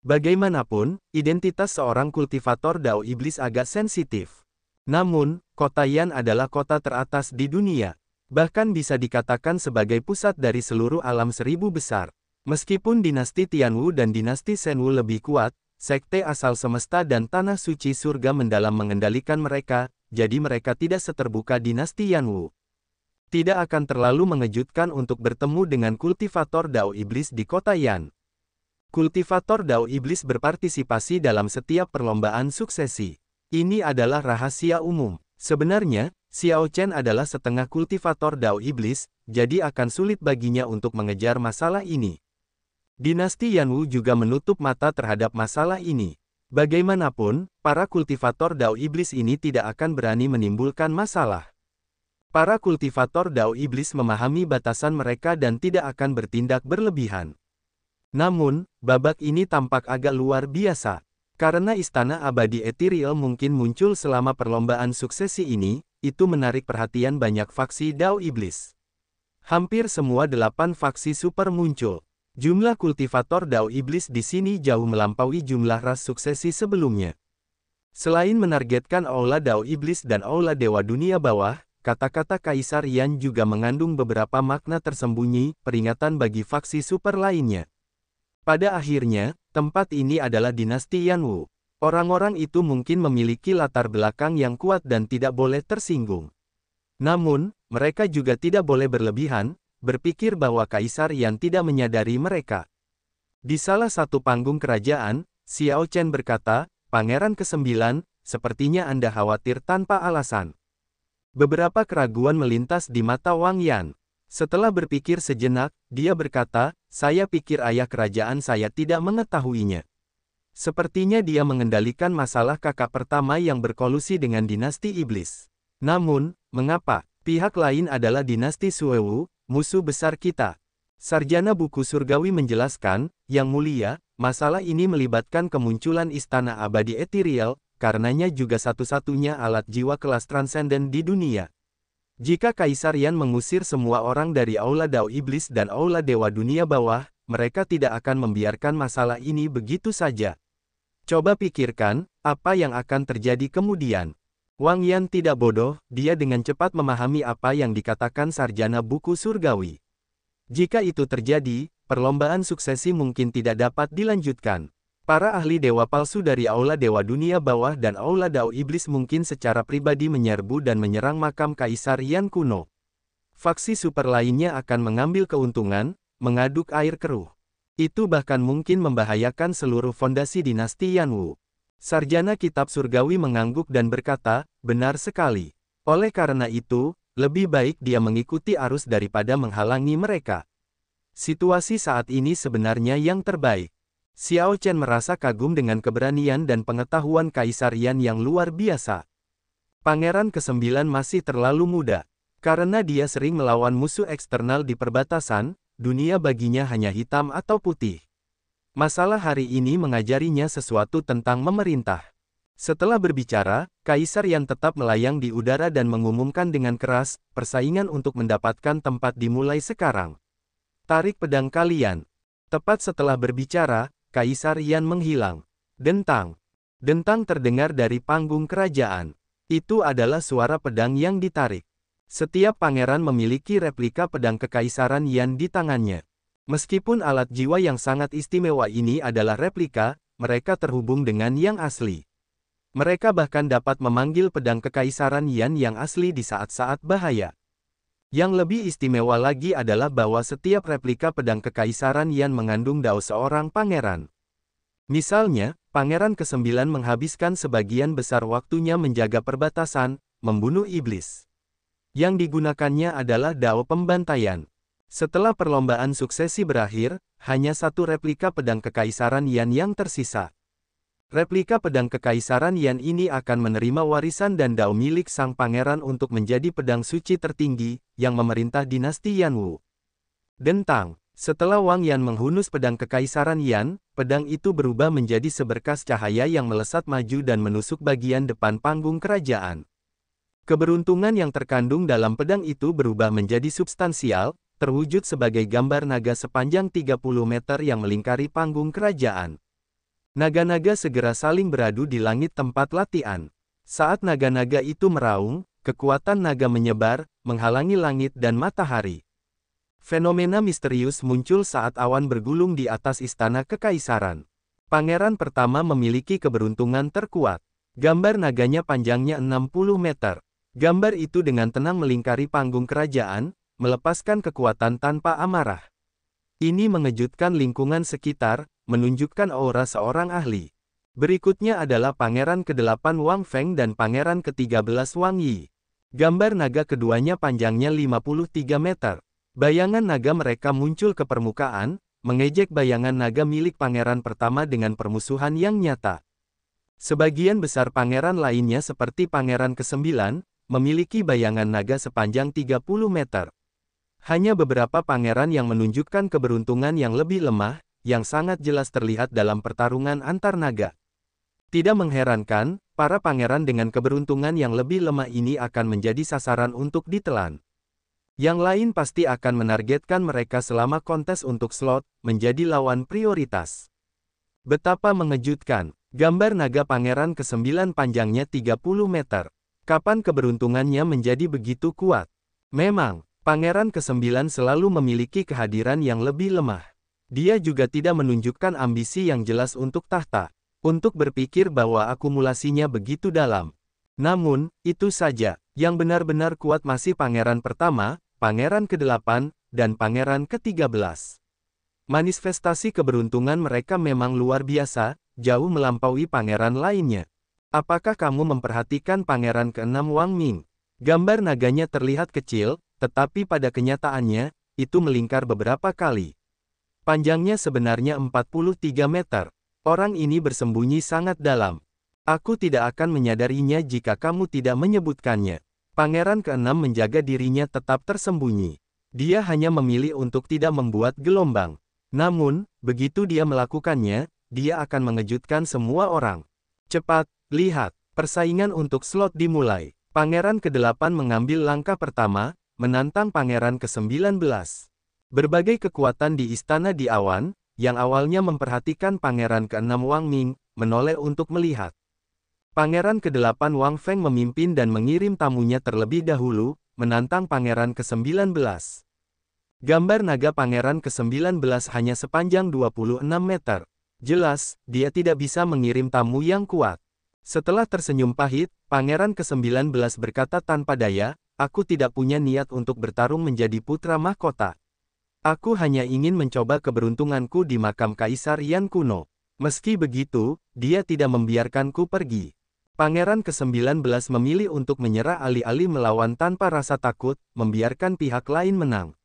Bagaimanapun, identitas seorang kultivator Dao Iblis agak sensitif. Namun, kota Yan adalah kota teratas di dunia. Bahkan bisa dikatakan sebagai pusat dari seluruh alam seribu besar. Meskipun dinasti Tianwu dan dinasti Shenwu lebih kuat, sekte asal semesta dan tanah suci surga mendalam mengendalikan mereka, jadi mereka tidak seterbuka dinasti Yanwu. Tidak akan terlalu mengejutkan untuk bertemu dengan kultivator Dao Iblis di kota Yan. Kultivator Dao Iblis berpartisipasi dalam setiap perlombaan suksesi. Ini adalah rahasia umum. Sebenarnya, Xiao Chen adalah setengah kultivator Dao Iblis, jadi akan sulit baginya untuk mengejar masalah ini. Dinasti Yanwu juga menutup mata terhadap masalah ini. Bagaimanapun, para kultivator Dao Iblis ini tidak akan berani menimbulkan masalah. Para kultivator Dao Iblis memahami batasan mereka dan tidak akan bertindak berlebihan. Namun, babak ini tampak agak luar biasa. Karena istana abadi ethereal mungkin muncul selama perlombaan suksesi ini, itu menarik perhatian banyak faksi Dao Iblis. Hampir semua 8 faksi super muncul. Jumlah kultivator Dao Iblis di sini jauh melampaui jumlah ras suksesi sebelumnya. Selain menargetkan Aula Dao Iblis dan Aula Dewa Dunia Bawah, kata-kata Kaisar Yan juga mengandung beberapa makna tersembunyi, peringatan bagi faksi super lainnya. Pada akhirnya, tempat ini adalah dinasti Yanwu. Orang-orang itu mungkin memiliki latar belakang yang kuat dan tidak boleh tersinggung. Namun, mereka juga tidak boleh berlebihan, berpikir bahwa Kaisar Yan tidak menyadari mereka. Di salah satu panggung kerajaan, Xiao Chen berkata, "Pangeran ke-9, sepertinya Anda khawatir tanpa alasan." Beberapa keraguan melintas di mata Wang Yan. Setelah berpikir sejenak, dia berkata, "Saya pikir ayah kerajaan saya tidak mengetahuinya. Sepertinya dia mengendalikan masalah kakak pertama yang berkolusi dengan dinasti iblis. Namun, mengapa? Pihak lain adalah dinasti Suewu, musuh besar kita." Sarjana buku surgawi menjelaskan, "Yang mulia, masalah ini melibatkan kemunculan istana abadi ethereal, karenanya juga satu-satunya alat jiwa kelas transenden di dunia. Jika Kaisar Yan mengusir semua orang dari Aula Dao Iblis dan Aula Dewa Dunia Bawah, mereka tidak akan membiarkan masalah ini begitu saja. Coba pikirkan, apa yang akan terjadi kemudian." Wang Yan tidak bodoh, dia dengan cepat memahami apa yang dikatakan sarjana buku surgawi. Jika itu terjadi, perlombaan suksesi mungkin tidak dapat dilanjutkan. Para ahli dewa palsu dari Aula Dewa Dunia Bawah dan Aula Dao Iblis mungkin secara pribadi menyerbu dan menyerang makam Kaisar Yan kuno. Faksi super lainnya akan mengambil keuntungan, mengaduk air keruh. Itu bahkan mungkin membahayakan seluruh fondasi dinasti Yanwu. Sarjana kitab surgawi mengangguk dan berkata, "Benar sekali. Oleh karena itu, lebih baik dia mengikuti arus daripada menghalangi mereka. Situasi saat ini sebenarnya yang terbaik." Xiao Chen merasa kagum dengan keberanian dan pengetahuan Kaisar Yan yang luar biasa. Pangeran ke-9 masih terlalu muda. Karena dia sering melawan musuh eksternal di perbatasan, dunia baginya hanya hitam atau putih. Masalah hari ini mengajarinya sesuatu tentang memerintah. Setelah berbicara, Kaisar Yan tetap melayang di udara dan mengumumkan dengan keras, "Persaingan untuk mendapatkan tempat dimulai sekarang. Tarik pedang kalian." Tepat setelah berbicara, Kaisar Yan menghilang. Dentang. Dentang terdengar dari panggung kerajaan. Itu adalah suara pedang yang ditarik. Setiap pangeran memiliki replika pedang kekaisaran Yan di tangannya. Meskipun alat jiwa yang sangat istimewa ini adalah replika, mereka terhubung dengan yang asli. Mereka bahkan dapat memanggil pedang kekaisaran Yan yang asli di saat-saat bahaya. Yang lebih istimewa lagi adalah bahwa setiap replika pedang kekaisaran Yan mengandung dao seorang pangeran. Misalnya, Pangeran ke-9 menghabiskan sebagian besar waktunya menjaga perbatasan, membunuh iblis. Yang digunakannya adalah dao pembantaian. Setelah perlombaan suksesi berakhir, hanya satu replika pedang kekaisaran Yan yang tersisa. Replika pedang kekaisaran Yan ini akan menerima warisan dan dao milik sang pangeran untuk menjadi pedang suci tertinggi, yang memerintah dinasti Yanwu. Dentang. Setelah Wang Yan menghunus pedang kekaisaran Yan, pedang itu berubah menjadi seberkas cahaya yang melesat maju dan menusuk bagian depan panggung kerajaan. Keberuntungan yang terkandung dalam pedang itu berubah menjadi substansial, terwujud sebagai gambar naga sepanjang 30 meter yang melingkari panggung kerajaan. Naga-naga segera saling beradu di langit tempat latihan. Saat naga-naga itu meraung, kekuatan naga menyebar, menghalangi langit dan matahari. Fenomena misterius muncul saat awan bergulung di atas istana kekaisaran. Pangeran pertama memiliki keberuntungan terkuat. Gambar naganya panjangnya 60 meter. Gambar itu dengan tenang melingkari panggung kerajaan, melepaskan kekuatan tanpa amarah. Ini mengejutkan lingkungan sekitar, menunjukkan aura seorang ahli. Berikutnya adalah Pangeran ke-8 Wang Feng dan Pangeran ke-13 Wang Yi. Gambar naga keduanya panjangnya 53 meter. Bayangan naga mereka muncul ke permukaan, mengejek bayangan naga milik pangeran pertama dengan permusuhan yang nyata. Sebagian besar pangeran lainnya seperti Pangeran ke-9, memiliki bayangan naga sepanjang 30 meter. Hanya beberapa pangeran yang menunjukkan keberuntungan yang lebih lemah, yang sangat jelas terlihat dalam pertarungan antar naga. Tidak mengherankan, para pangeran dengan keberuntungan yang lebih lemah ini akan menjadi sasaran untuk ditelan. Yang lain pasti akan menargetkan mereka selama kontes untuk slot, menjadi lawan prioritas. Betapa mengejutkan, gambar naga Pangeran ke-9 panjangnya 30 meter. Kapan keberuntungannya menjadi begitu kuat? Memang, Pangeran ke-9 selalu memiliki kehadiran yang lebih lemah. Dia juga tidak menunjukkan ambisi yang jelas untuk tahta, untuk berpikir bahwa akumulasinya begitu dalam. Namun, itu saja, yang benar-benar kuat masih Pangeran pertama, Pangeran ke-8, dan Pangeran ke-13. Manifestasi keberuntungan mereka memang luar biasa, jauh melampaui pangeran lainnya. Apakah kamu memperhatikan Pangeran ke-6 Wang Ming? Gambar naganya terlihat kecil, tetapi pada kenyataannya, itu melingkar beberapa kali. Panjangnya sebenarnya 43 meter. Orang ini bersembunyi sangat dalam. Aku tidak akan menyadarinya jika kamu tidak menyebutkannya. Pangeran ke-6 menjaga dirinya tetap tersembunyi. Dia hanya memilih untuk tidak membuat gelombang. Namun, begitu dia melakukannya, dia akan mengejutkan semua orang. Cepat, lihat, persaingan untuk slot dimulai. Pangeran ke-8 mengambil langkah pertama, menantang Pangeran ke-19. Berbagai kekuatan di istana di awan, yang awalnya memperhatikan Pangeran ke-6 Wang Ming, menoleh untuk melihat. Pangeran ke-8 Wang Feng memimpin dan mengirim tamunya terlebih dahulu, menantang Pangeran ke-19. Gambar naga Pangeran ke-19 hanya sepanjang 26 meter. Jelas, dia tidak bisa mengirim tamu yang kuat. Setelah tersenyum pahit, Pangeran ke-19 berkata tanpa daya, aku tidak punya niat untuk bertarung menjadi putra mahkota. Aku hanya ingin mencoba keberuntunganku di makam Kaisar Yan kuno. Meski begitu, dia tidak membiarkanku pergi. Pangeran ke-19 memilih untuk menyerah alih-alih melawan tanpa rasa takut, membiarkan pihak lain menang.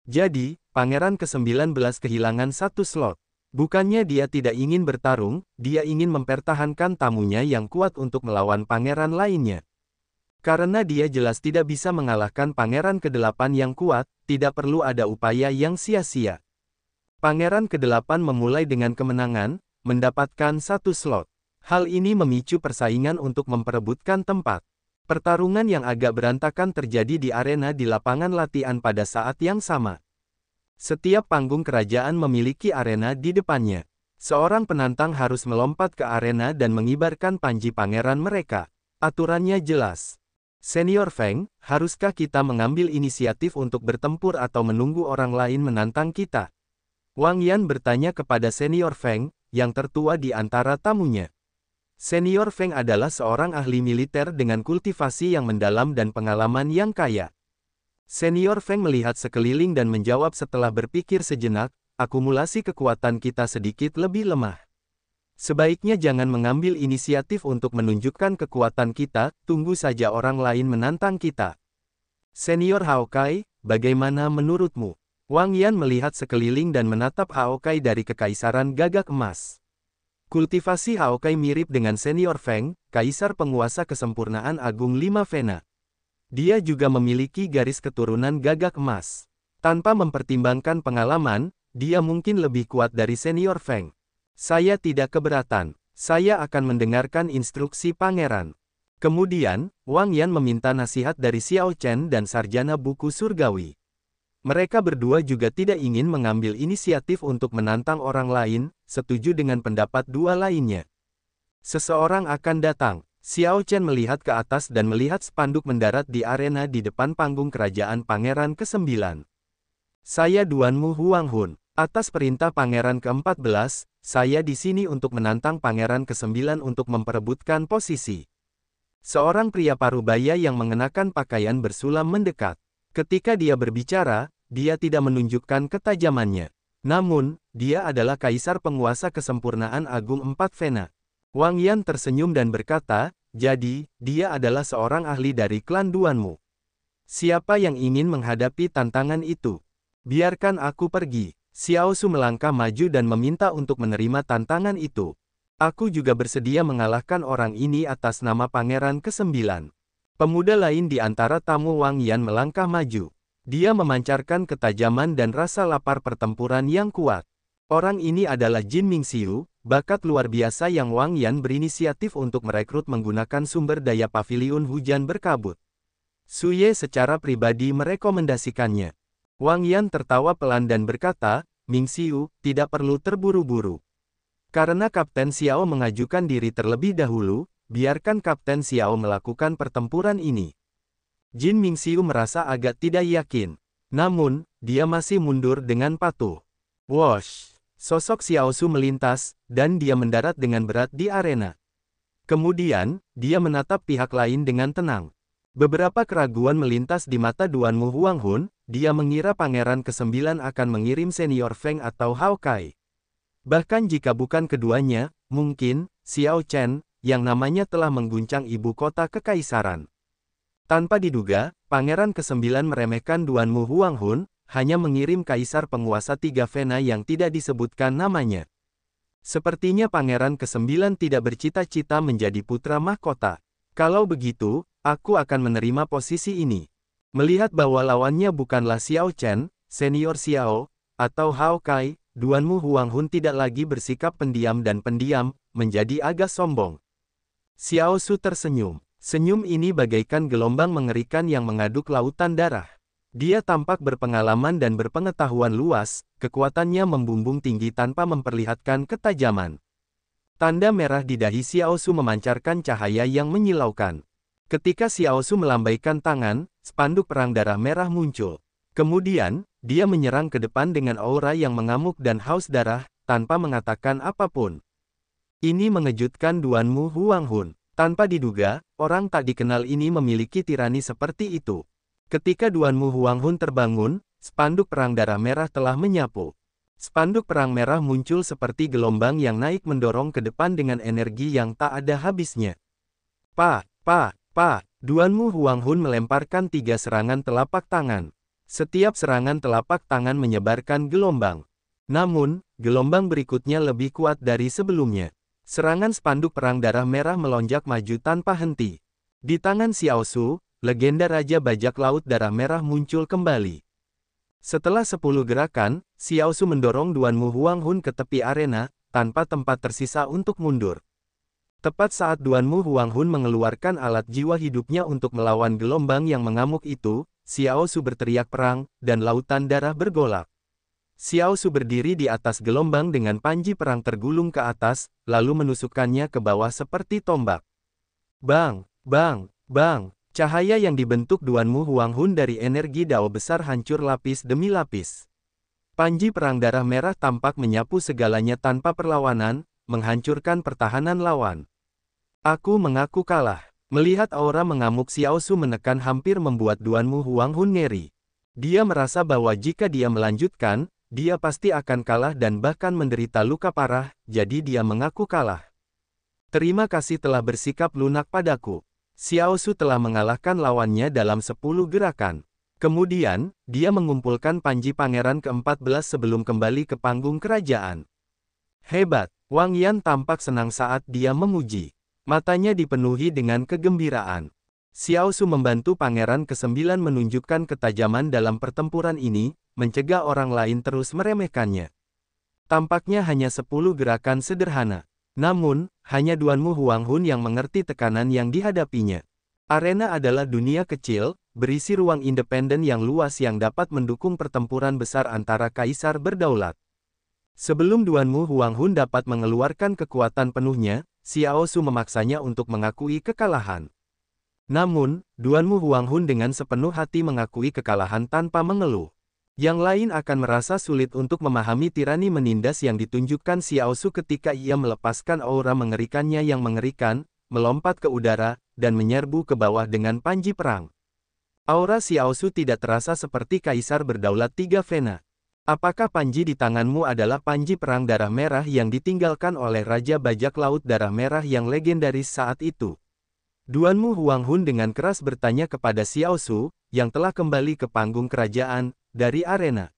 Jadi, Pangeran ke-19 kehilangan satu slot. Bukannya dia tidak ingin bertarung, dia ingin mempertahankan tamunya yang kuat untuk melawan pangeran lainnya. Karena dia jelas tidak bisa mengalahkan Pangeran ke-8 yang kuat, tidak perlu ada upaya yang sia-sia. Pangeran ke-8 memulai dengan kemenangan, mendapatkan satu slot. Hal ini memicu persaingan untuk memperebutkan tempat. Pertarungan yang agak berantakan terjadi di arena di lapangan latihan pada saat yang sama. Setiap panggung kerajaan memiliki arena di depannya. Seorang penantang harus melompat ke arena dan mengibarkan panji pangeran mereka. Aturannya jelas. Senior Feng, haruskah kita mengambil inisiatif untuk bertempur atau menunggu orang lain menantang kita? Wang Yan bertanya kepada Senior Feng, yang tertua di antara tamunya. Senior Feng adalah seorang ahli militer dengan kultivasi yang mendalam dan pengalaman yang kaya. Senior Feng melihat sekeliling dan menjawab setelah berpikir sejenak, akumulasi kekuatan kita sedikit lebih lemah. Sebaiknya jangan mengambil inisiatif untuk menunjukkan kekuatan kita, tunggu saja orang lain menantang kita. Senior Haokai, bagaimana menurutmu? Wang Yan melihat sekeliling dan menatap Haokai dari Kekaisaran Gagak Emas. Kultivasi Haokai mirip dengan Senior Feng, Kaisar Penguasa Kesempurnaan Agung 5 Vena. Dia juga memiliki garis keturunan Gagak Emas. Tanpa mempertimbangkan pengalaman, dia mungkin lebih kuat dari Senior Feng. Saya tidak keberatan. Saya akan mendengarkan instruksi pangeran. Kemudian, Wang Yan meminta nasihat dari Xiao Chen dan Sarjana Buku Surgawi. Mereka berdua juga tidak ingin mengambil inisiatif untuk menantang orang lain, setuju dengan pendapat dua lainnya. Seseorang akan datang. Xiao Chen melihat ke atas dan melihat spanduk mendarat di arena di depan panggung kerajaan Pangeran ke-9. Saya Duanmu Huang Hun. Atas perintah Pangeran ke-14, saya di sini untuk menantang Pangeran ke-9 untuk memperebutkan posisi. Seorang pria parubaya yang mengenakan pakaian bersulam mendekat. Ketika dia berbicara, dia tidak menunjukkan ketajamannya. Namun, dia adalah kaisar penguasa kesempurnaan agung 4 Vena. Wang Yan tersenyum dan berkata, jadi, dia adalah seorang ahli dari klan Duanmu. Siapa yang ingin menghadapi tantangan itu? Biarkan aku pergi. Xiao Su melangkah maju dan meminta untuk menerima tantangan itu. Aku juga bersedia mengalahkan orang ini atas nama Pangeran ke-9. Pemuda lain di antara tamu Wang Yan melangkah maju. Dia memancarkan ketajaman dan rasa lapar pertempuran yang kuat. Orang ini adalah Jin Mingxiu, bakat luar biasa yang Wang Yan berinisiatif untuk merekrut menggunakan sumber daya paviliun hujan berkabut. Su Ye secara pribadi merekomendasikannya. Wang Yan tertawa pelan dan berkata, Mingxiu, tidak perlu terburu-buru. Karena Kapten Xiao mengajukan diri terlebih dahulu, biarkan Kapten Xiao melakukan pertempuran ini. Jin Mingxiu merasa agak tidak yakin. Namun, dia masih mundur dengan patuh. Wosh! Sosok Xiao Su melintas, dan dia mendarat dengan berat di arena. Kemudian, dia menatap pihak lain dengan tenang. Beberapa keraguan melintas di mata Duanmu Huang Hun, dia mengira Pangeran ke-9 akan mengirim senior Feng atau Hao Kai. Bahkan jika bukan keduanya, mungkin, Xiao Chen, yang namanya telah mengguncang ibu kota kekaisaran. Tanpa diduga, Pangeran ke-9 meremehkan Duanmu Huang Hun, hanya mengirim kaisar penguasa 3 Vena yang tidak disebutkan namanya. Sepertinya Pangeran ke-9 tidak bercita-cita menjadi putra mahkota. Kalau begitu, aku akan menerima posisi ini. Melihat bahwa lawannya bukanlah Xiao Chen, senior Xiao, atau Hao Kai, Duanmu Huang Hun tidak lagi bersikap pendiam dan pendiam, menjadi agak sombong. Xiao Su tersenyum. Senyum ini bagaikan gelombang mengerikan yang mengaduk lautan darah. Dia tampak berpengalaman dan berpengetahuan luas, kekuatannya membumbung tinggi tanpa memperlihatkan ketajaman. Tanda merah di dahi Xiao Su memancarkan cahaya yang menyilaukan. Ketika Xiao Su melambaikan tangan, spanduk perang darah merah muncul. Kemudian, dia menyerang ke depan dengan aura yang mengamuk dan haus darah, tanpa mengatakan apapun. Ini mengejutkan Duanmu Huang Hun. Tanpa diduga, orang tak dikenal ini memiliki tirani seperti itu. Ketika Duanmu Huang Hun terbangun, spanduk perang darah merah telah menyapu. Spanduk perang merah muncul seperti gelombang yang naik mendorong ke depan dengan energi yang tak ada habisnya. Duanmu Huang Hun melemparkan 3 serangan telapak tangan. Setiap serangan telapak tangan menyebarkan gelombang. Namun, gelombang berikutnya lebih kuat dari sebelumnya. Serangan spanduk perang darah merah melonjak maju tanpa henti. Di tangan Xiao Su, legenda Raja Bajak Laut Darah Merah muncul kembali. Setelah 10 gerakan, Xiao Su mendorong Duanmu Huang Hun ke tepi arena, tanpa tempat tersisa untuk mundur. Tepat saat Duanmu Huang Hun mengeluarkan alat jiwa hidupnya untuk melawan gelombang yang mengamuk itu, Xiao Su berteriak perang, dan lautan darah bergolak. Xiao Su berdiri di atas gelombang dengan panji perang tergulung ke atas, lalu menusukkannya ke bawah seperti tombak. Bang, bang, bang, cahaya yang dibentuk Duanmu Huang Hun dari energi dao besar hancur lapis demi lapis. Panji perang darah merah tampak menyapu segalanya tanpa perlawanan, menghancurkan pertahanan lawan. Aku mengaku kalah. Melihat aura mengamuk Xiao Su menekan hampir membuat Duanmu Huang Hun ngeri. Dia merasa bahwa jika dia melanjutkan, dia pasti akan kalah dan bahkan menderita luka parah, jadi dia mengaku kalah. Terima kasih telah bersikap lunak padaku. Xiao Su telah mengalahkan lawannya dalam 10 gerakan. Kemudian, dia mengumpulkan panji pangeran ke-14 sebelum kembali ke panggung kerajaan. Hebat, Wang Yan tampak senang saat dia memuji. Matanya dipenuhi dengan kegembiraan. Xiao Su membantu Pangeran ke-9 menunjukkan ketajaman dalam pertempuran ini, mencegah orang lain terus meremehkannya. Tampaknya hanya 10 gerakan sederhana. Namun, hanya Duanmu Huang Hun yang mengerti tekanan yang dihadapinya. Arena adalah dunia kecil, berisi ruang independen yang luas yang dapat mendukung pertempuran besar antara kaisar berdaulat. Sebelum Duanmu Huanghun dapat mengeluarkan kekuatan penuhnya, Xiao Su memaksanya untuk mengakui kekalahan. Namun, Duanmu Huanghun dengan sepenuh hati mengakui kekalahan tanpa mengeluh. Yang lain akan merasa sulit untuk memahami tirani menindas yang ditunjukkan Xiao Su ketika ia melepaskan aura mengerikannya yang mengerikan, melompat ke udara, dan menyerbu ke bawah dengan panji perang. Aura Xiao Su tidak terasa seperti kaisar berdaulat tiga Vena. Apakah panji di tanganmu adalah panji perang darah merah yang ditinggalkan oleh Raja Bajak Laut Darah Merah yang legendaris saat itu? Duanmu Huanghun dengan keras bertanya kepada Xiao Su, yang telah kembali ke panggung kerajaan, dari arena.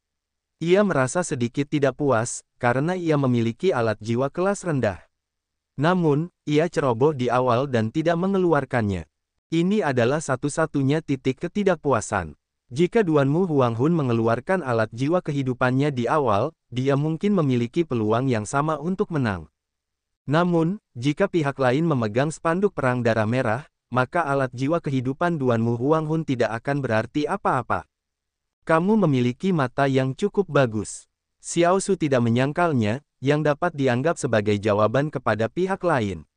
Ia merasa sedikit tidak puas, karena ia memiliki alat jiwa kelas rendah. Namun, ia ceroboh di awal dan tidak mengeluarkannya. Ini adalah satu-satunya titik ketidakpuasan. Jika Duanmu Huanghun mengeluarkan alat jiwa kehidupannya di awal, dia mungkin memiliki peluang yang sama untuk menang. Namun, jika pihak lain memegang spanduk perang darah merah, maka alat jiwa kehidupan Duanmu Huanghun tidak akan berarti apa-apa. Kamu memiliki mata yang cukup bagus. Xiao Su tidak menyangkalnya, yang dapat dianggap sebagai jawaban kepada pihak lain.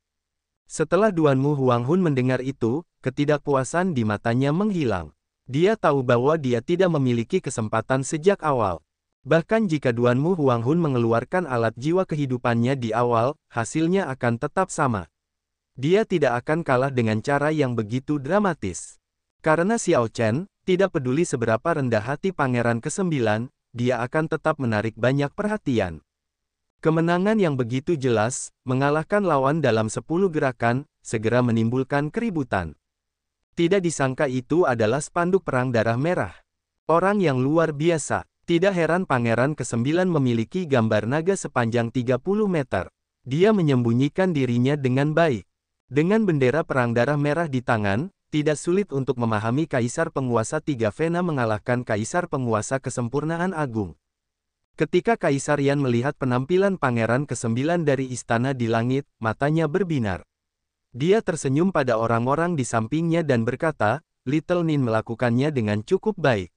Setelah Duanmu Huanghun mendengar itu, ketidakpuasan di matanya menghilang. Dia tahu bahwa dia tidak memiliki kesempatan sejak awal. Bahkan jika Duanmu Huanghun mengeluarkan alat jiwa kehidupannya di awal, hasilnya akan tetap sama. Dia tidak akan kalah dengan cara yang begitu dramatis. Karena Xiao Chen, tidak peduli seberapa rendah hati Pangeran ke-9, dia akan tetap menarik banyak perhatian. Kemenangan yang begitu jelas, mengalahkan lawan dalam 10 gerakan, segera menimbulkan keributan. Tidak disangka itu adalah spanduk perang darah merah. Orang yang luar biasa. Tidak heran Pangeran ke-9 memiliki gambar naga sepanjang 30 meter. Dia menyembunyikan dirinya dengan baik. Dengan bendera perang darah merah di tangan, tidak sulit untuk memahami Kaisar Penguasa Tiga Vena mengalahkan Kaisar Penguasa Kesempurnaan Agung. Ketika Kaisar Yan melihat penampilan Pangeran ke-9 dari istana di langit, matanya berbinar. Dia tersenyum pada orang-orang di sampingnya dan berkata, Little Nin melakukannya dengan cukup baik.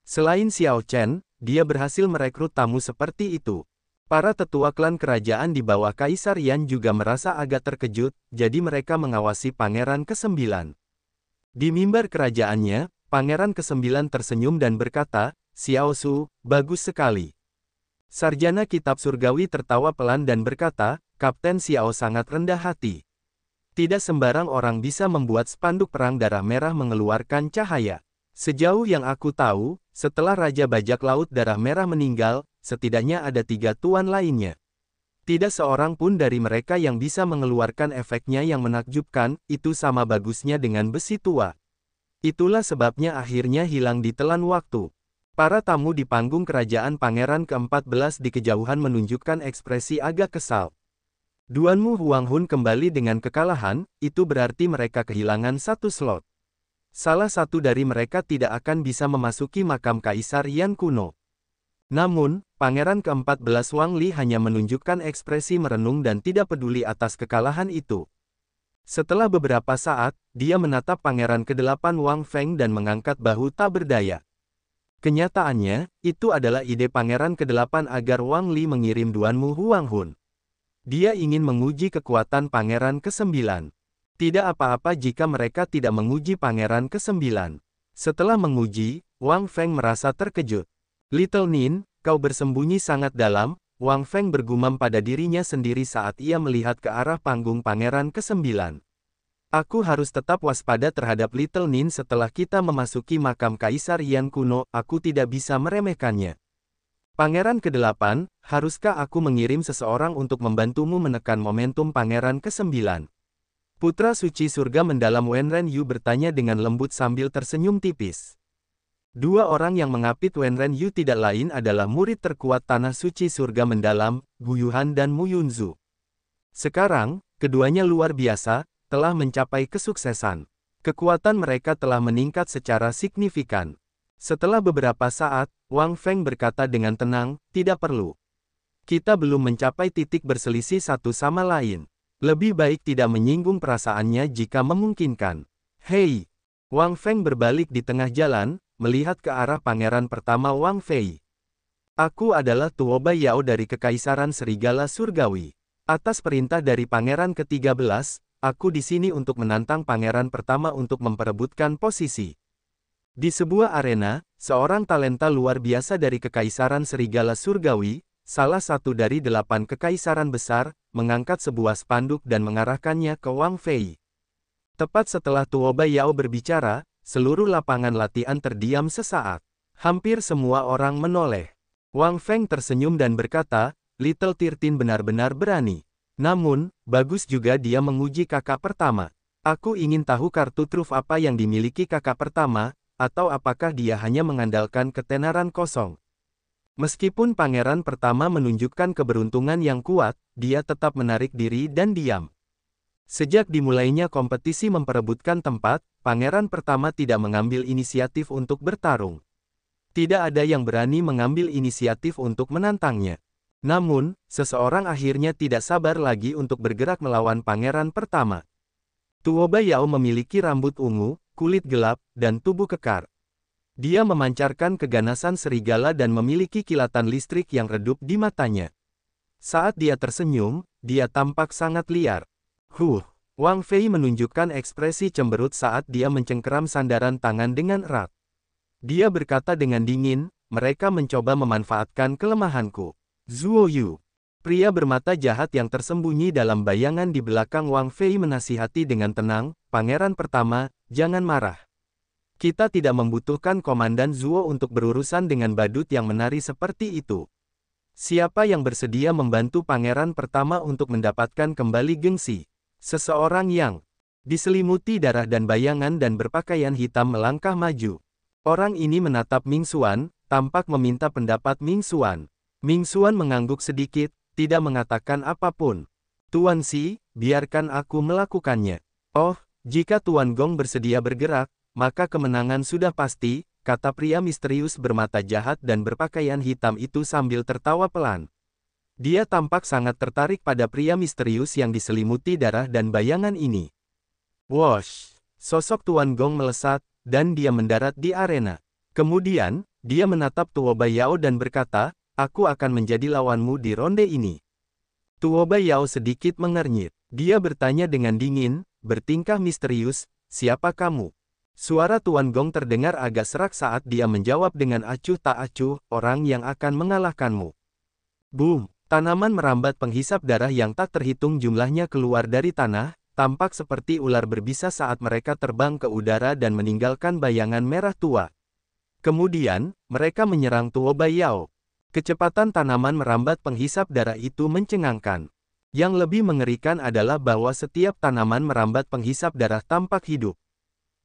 Selain Xiao Chen, dia berhasil merekrut tamu seperti itu. Para tetua klan kerajaan di bawah Kaisar Yan juga merasa agak terkejut, jadi mereka mengawasi Pangeran ke-9. Di mimbar kerajaannya, Pangeran ke-9 tersenyum dan berkata, Xiao Su, bagus sekali. Sarjana Kitab Surgawi tertawa pelan dan berkata, Kapten Xiao sangat rendah hati. Tidak sembarang orang bisa membuat spanduk perang darah merah mengeluarkan cahaya. Sejauh yang aku tahu, setelah Raja Bajak Laut Darah Merah meninggal, setidaknya ada 3 tuan lainnya. Tidak seorang pun dari mereka yang bisa mengeluarkan efeknya yang menakjubkan, itu sama bagusnya dengan besi tua. Itulah sebabnya akhirnya hilang ditelan waktu. Para tamu di panggung kerajaan Pangeran ke-14 di kejauhan menunjukkan ekspresi agak kesal. Duanmu Huanghun kembali dengan kekalahan, itu berarti mereka kehilangan 1 slot. Salah satu dari mereka tidak akan bisa memasuki makam Kaisar Yan kuno. Namun, Pangeran ke-14 Wang Li hanya menunjukkan ekspresi merenung dan tidak peduli atas kekalahan itu. Setelah beberapa saat, dia menatap Pangeran ke-8 Wang Feng dan mengangkat bahu tak berdaya. Kenyataannya, itu adalah ide Pangeran ke-8 agar Wang Li mengirim Duanmu Huanghun. Dia ingin menguji kekuatan Pangeran ke-9. Tidak apa-apa jika mereka tidak menguji Pangeran ke-9. Setelah menguji, Wang Feng merasa terkejut. Little Nin, kau bersembunyi sangat dalam, Wang Feng bergumam pada dirinya sendiri saat ia melihat ke arah panggung Pangeran ke-9. Aku harus tetap waspada terhadap Little Nin setelah kita memasuki makam Kaisar Yan kuno, aku tidak bisa meremehkannya. Pangeran ke-8, haruskah aku mengirim seseorang untuk membantumu menekan momentum Pangeran ke-9? Putra suci surga mendalam Wenren Yu bertanya dengan lembut sambil tersenyum tipis. 2 orang yang mengapit Wenren Yu tidak lain adalah murid terkuat tanah suci surga mendalam, Gu Yuhan dan Mu Yunzu. Sekarang, keduanya luar biasa, telah mencapai kesuksesan. Kekuatan mereka telah meningkat secara signifikan. Setelah beberapa saat, Wang Feng berkata dengan tenang, tidak perlu. Kita belum mencapai titik berselisih satu sama lain. Lebih baik tidak menyinggung perasaannya jika memungkinkan. Hei! Wang Feng berbalik di tengah jalan, melihat ke arah pangeran pertama Wang Fei. Aku adalah Tuo Bai Yao dari Kekaisaran Serigala Surgawi. Atas perintah dari pangeran ke-13, aku di sini untuk menantang pangeran pertama untuk memperebutkan posisi. Di sebuah arena, seorang talenta luar biasa dari Kekaisaran Serigala Surgawi, salah satu dari 8 kekaisaran besar, mengangkat sebuah spanduk dan mengarahkannya ke Wang Fei. Tepat setelah Tuo Bai Yao berbicara, seluruh lapangan latihan terdiam sesaat. Hampir semua orang menoleh. Wang Feng tersenyum dan berkata, Little 13 benar-benar berani. Namun, bagus juga dia menguji kakak pertama. Aku ingin tahu kartu truf apa yang dimiliki kakak pertama, atau apakah dia hanya mengandalkan ketenaran kosong. Meskipun pangeran pertama menunjukkan keberuntungan yang kuat, dia tetap menarik diri dan diam. Sejak dimulainya kompetisi memperebutkan tempat, pangeran pertama tidak mengambil inisiatif untuk bertarung. Tidak ada yang berani mengambil inisiatif untuk menantangnya. Namun, seseorang akhirnya tidak sabar lagi untuk bergerak melawan pangeran pertama. Tuo Bai Yao memiliki rambut ungu, kulit gelap, dan tubuh kekar. Dia memancarkan keganasan serigala dan memiliki kilatan listrik yang redup di matanya. Saat dia tersenyum, dia tampak sangat liar. Wang Fei menunjukkan ekspresi cemberut saat dia mencengkeram sandaran tangan dengan erat. Dia berkata dengan dingin, mereka mencoba memanfaatkan kelemahanku. Zuo Yu. Pria bermata jahat yang tersembunyi dalam bayangan di belakang Wang Fei menasihati dengan tenang, Pangeran pertama, jangan marah. Kita tidak membutuhkan Komandan Zuo untuk berurusan dengan badut yang menari seperti itu. Siapa yang bersedia membantu Pangeran pertama untuk mendapatkan kembali gengsi? Seseorang yang diselimuti darah dan bayangan dan berpakaian hitam melangkah maju. Orang ini menatap Ming Xuan, tampak meminta pendapat Ming Xuan. Ming Xuan mengangguk sedikit, tidak mengatakan apapun. Tuan Xi, biarkan aku melakukannya. Oh, jika Tuan Gong bersedia bergerak, maka kemenangan sudah pasti, kata pria misterius bermata jahat dan berpakaian hitam itu sambil tertawa pelan. Dia tampak sangat tertarik pada pria misterius yang diselimuti darah dan bayangan ini. Wosh! Sosok Tuan Gong melesat, dan dia mendarat di arena. Kemudian, dia menatap Tuo Bai Yao dan berkata, aku akan menjadi lawanmu di ronde ini. Tuo Bai Yao sedikit mengernyit. Dia bertanya dengan dingin, bertingkah misterius, siapa kamu? Suara Tuan Gong terdengar agak serak saat dia menjawab dengan acuh tak acuh, orang yang akan mengalahkanmu. Boom! Tanaman merambat penghisap darah yang tak terhitung jumlahnya keluar dari tanah, tampak seperti ular berbisa saat mereka terbang ke udara dan meninggalkan bayangan merah tua. Kemudian, mereka menyerang Tuo Bai Yao. Kecepatan tanaman merambat penghisap darah itu mencengangkan. Yang lebih mengerikan adalah bahwa setiap tanaman merambat penghisap darah tampak hidup.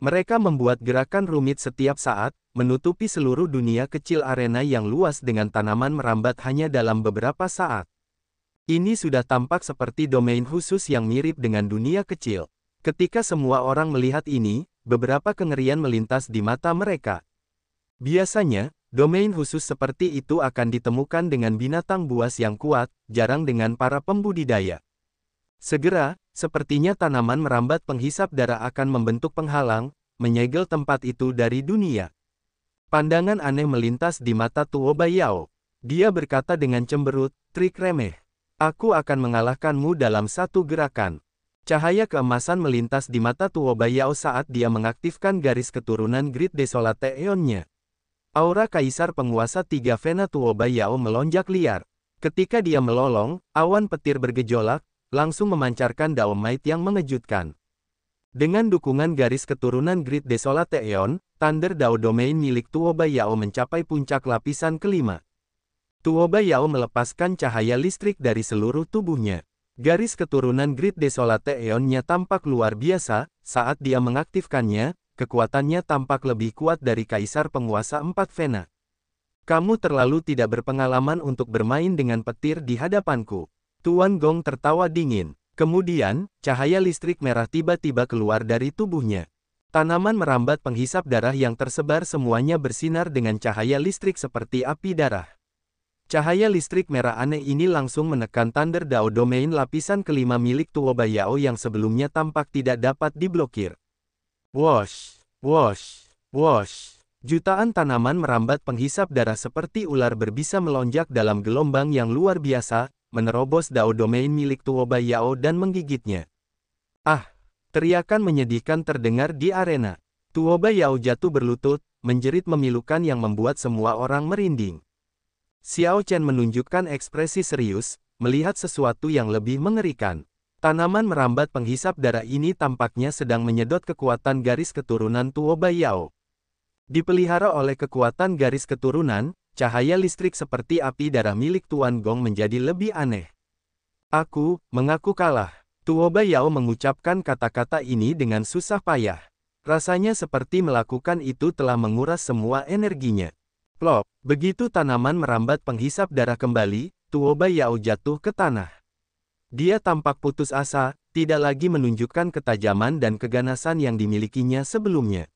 Mereka membuat gerakan rumit setiap saat, menutupi seluruh dunia kecil arena yang luas dengan tanaman merambat hanya dalam beberapa saat. Ini sudah tampak seperti domain khusus yang mirip dengan dunia kecil. Ketika semua orang melihat ini, beberapa kengerian melintas di mata mereka. Biasanya, domain khusus seperti itu akan ditemukan dengan binatang buas yang kuat, jarang dengan para pembudidaya. Segera, sepertinya tanaman merambat penghisap darah akan membentuk penghalang, menyegel tempat itu dari dunia. Pandangan aneh melintas di mata Tuo Bai Yao. Dia berkata dengan cemberut, trik remeh. Aku akan mengalahkanmu dalam satu gerakan. Cahaya keemasan melintas di mata Tuo Bai Yao saat dia mengaktifkan garis keturunan Grid Desolate Eon-nya. Aura Kaisar Penguasa Tiga Vena Tuo Bai Yao melonjak liar. Ketika dia melolong, awan petir bergejolak, langsung memancarkan dynamite yang mengejutkan. Dengan dukungan garis keturunan Grid Desolate Eon, Thunder Dao Domain milik Tuo Bai Yao mencapai puncak lapisan kelima. Tuo Bai Yao melepaskan cahaya listrik dari seluruh tubuhnya. Garis keturunan Grid Desolate Eon-nya tampak luar biasa, saat dia mengaktifkannya, kekuatannya tampak lebih kuat dari Kaisar Penguasa Empat Vena. Kamu terlalu tidak berpengalaman untuk bermain dengan petir di hadapanku. Tuan Gong tertawa dingin. Kemudian, cahaya listrik merah tiba-tiba keluar dari tubuhnya. Tanaman merambat penghisap darah yang tersebar semuanya bersinar dengan cahaya listrik seperti api darah. Cahaya listrik merah aneh ini langsung menekan Thunder Dao Domain lapisan kelima milik Tuo Bai Yao yang sebelumnya tampak tidak dapat diblokir. Wosh! Wosh, wosh. Jutaan tanaman merambat penghisap darah seperti ular berbisa melonjak dalam gelombang yang luar biasa, menerobos dao domain milik Tuo Bai Yao dan menggigitnya. Ah! Teriakan menyedihkan terdengar di arena. Tuo Bai Yao jatuh berlutut, menjerit memilukan yang membuat semua orang merinding. Xiao Chen menunjukkan ekspresi serius, melihat sesuatu yang lebih mengerikan. Tanaman merambat penghisap darah ini tampaknya sedang menyedot kekuatan garis keturunan Tuo Bai Yao. Dipelihara oleh kekuatan garis keturunan, cahaya listrik seperti api darah milik Tuan Gong menjadi lebih aneh. Aku mengaku kalah. Tuo Bai Yao mengucapkan kata-kata ini dengan susah payah. Rasanya seperti melakukan itu telah menguras semua energinya. Plop, begitu tanaman merambat penghisap darah kembali, Tuo Bai Yao jatuh ke tanah. Dia tampak putus asa, tidak lagi menunjukkan ketajaman dan keganasan yang dimilikinya sebelumnya.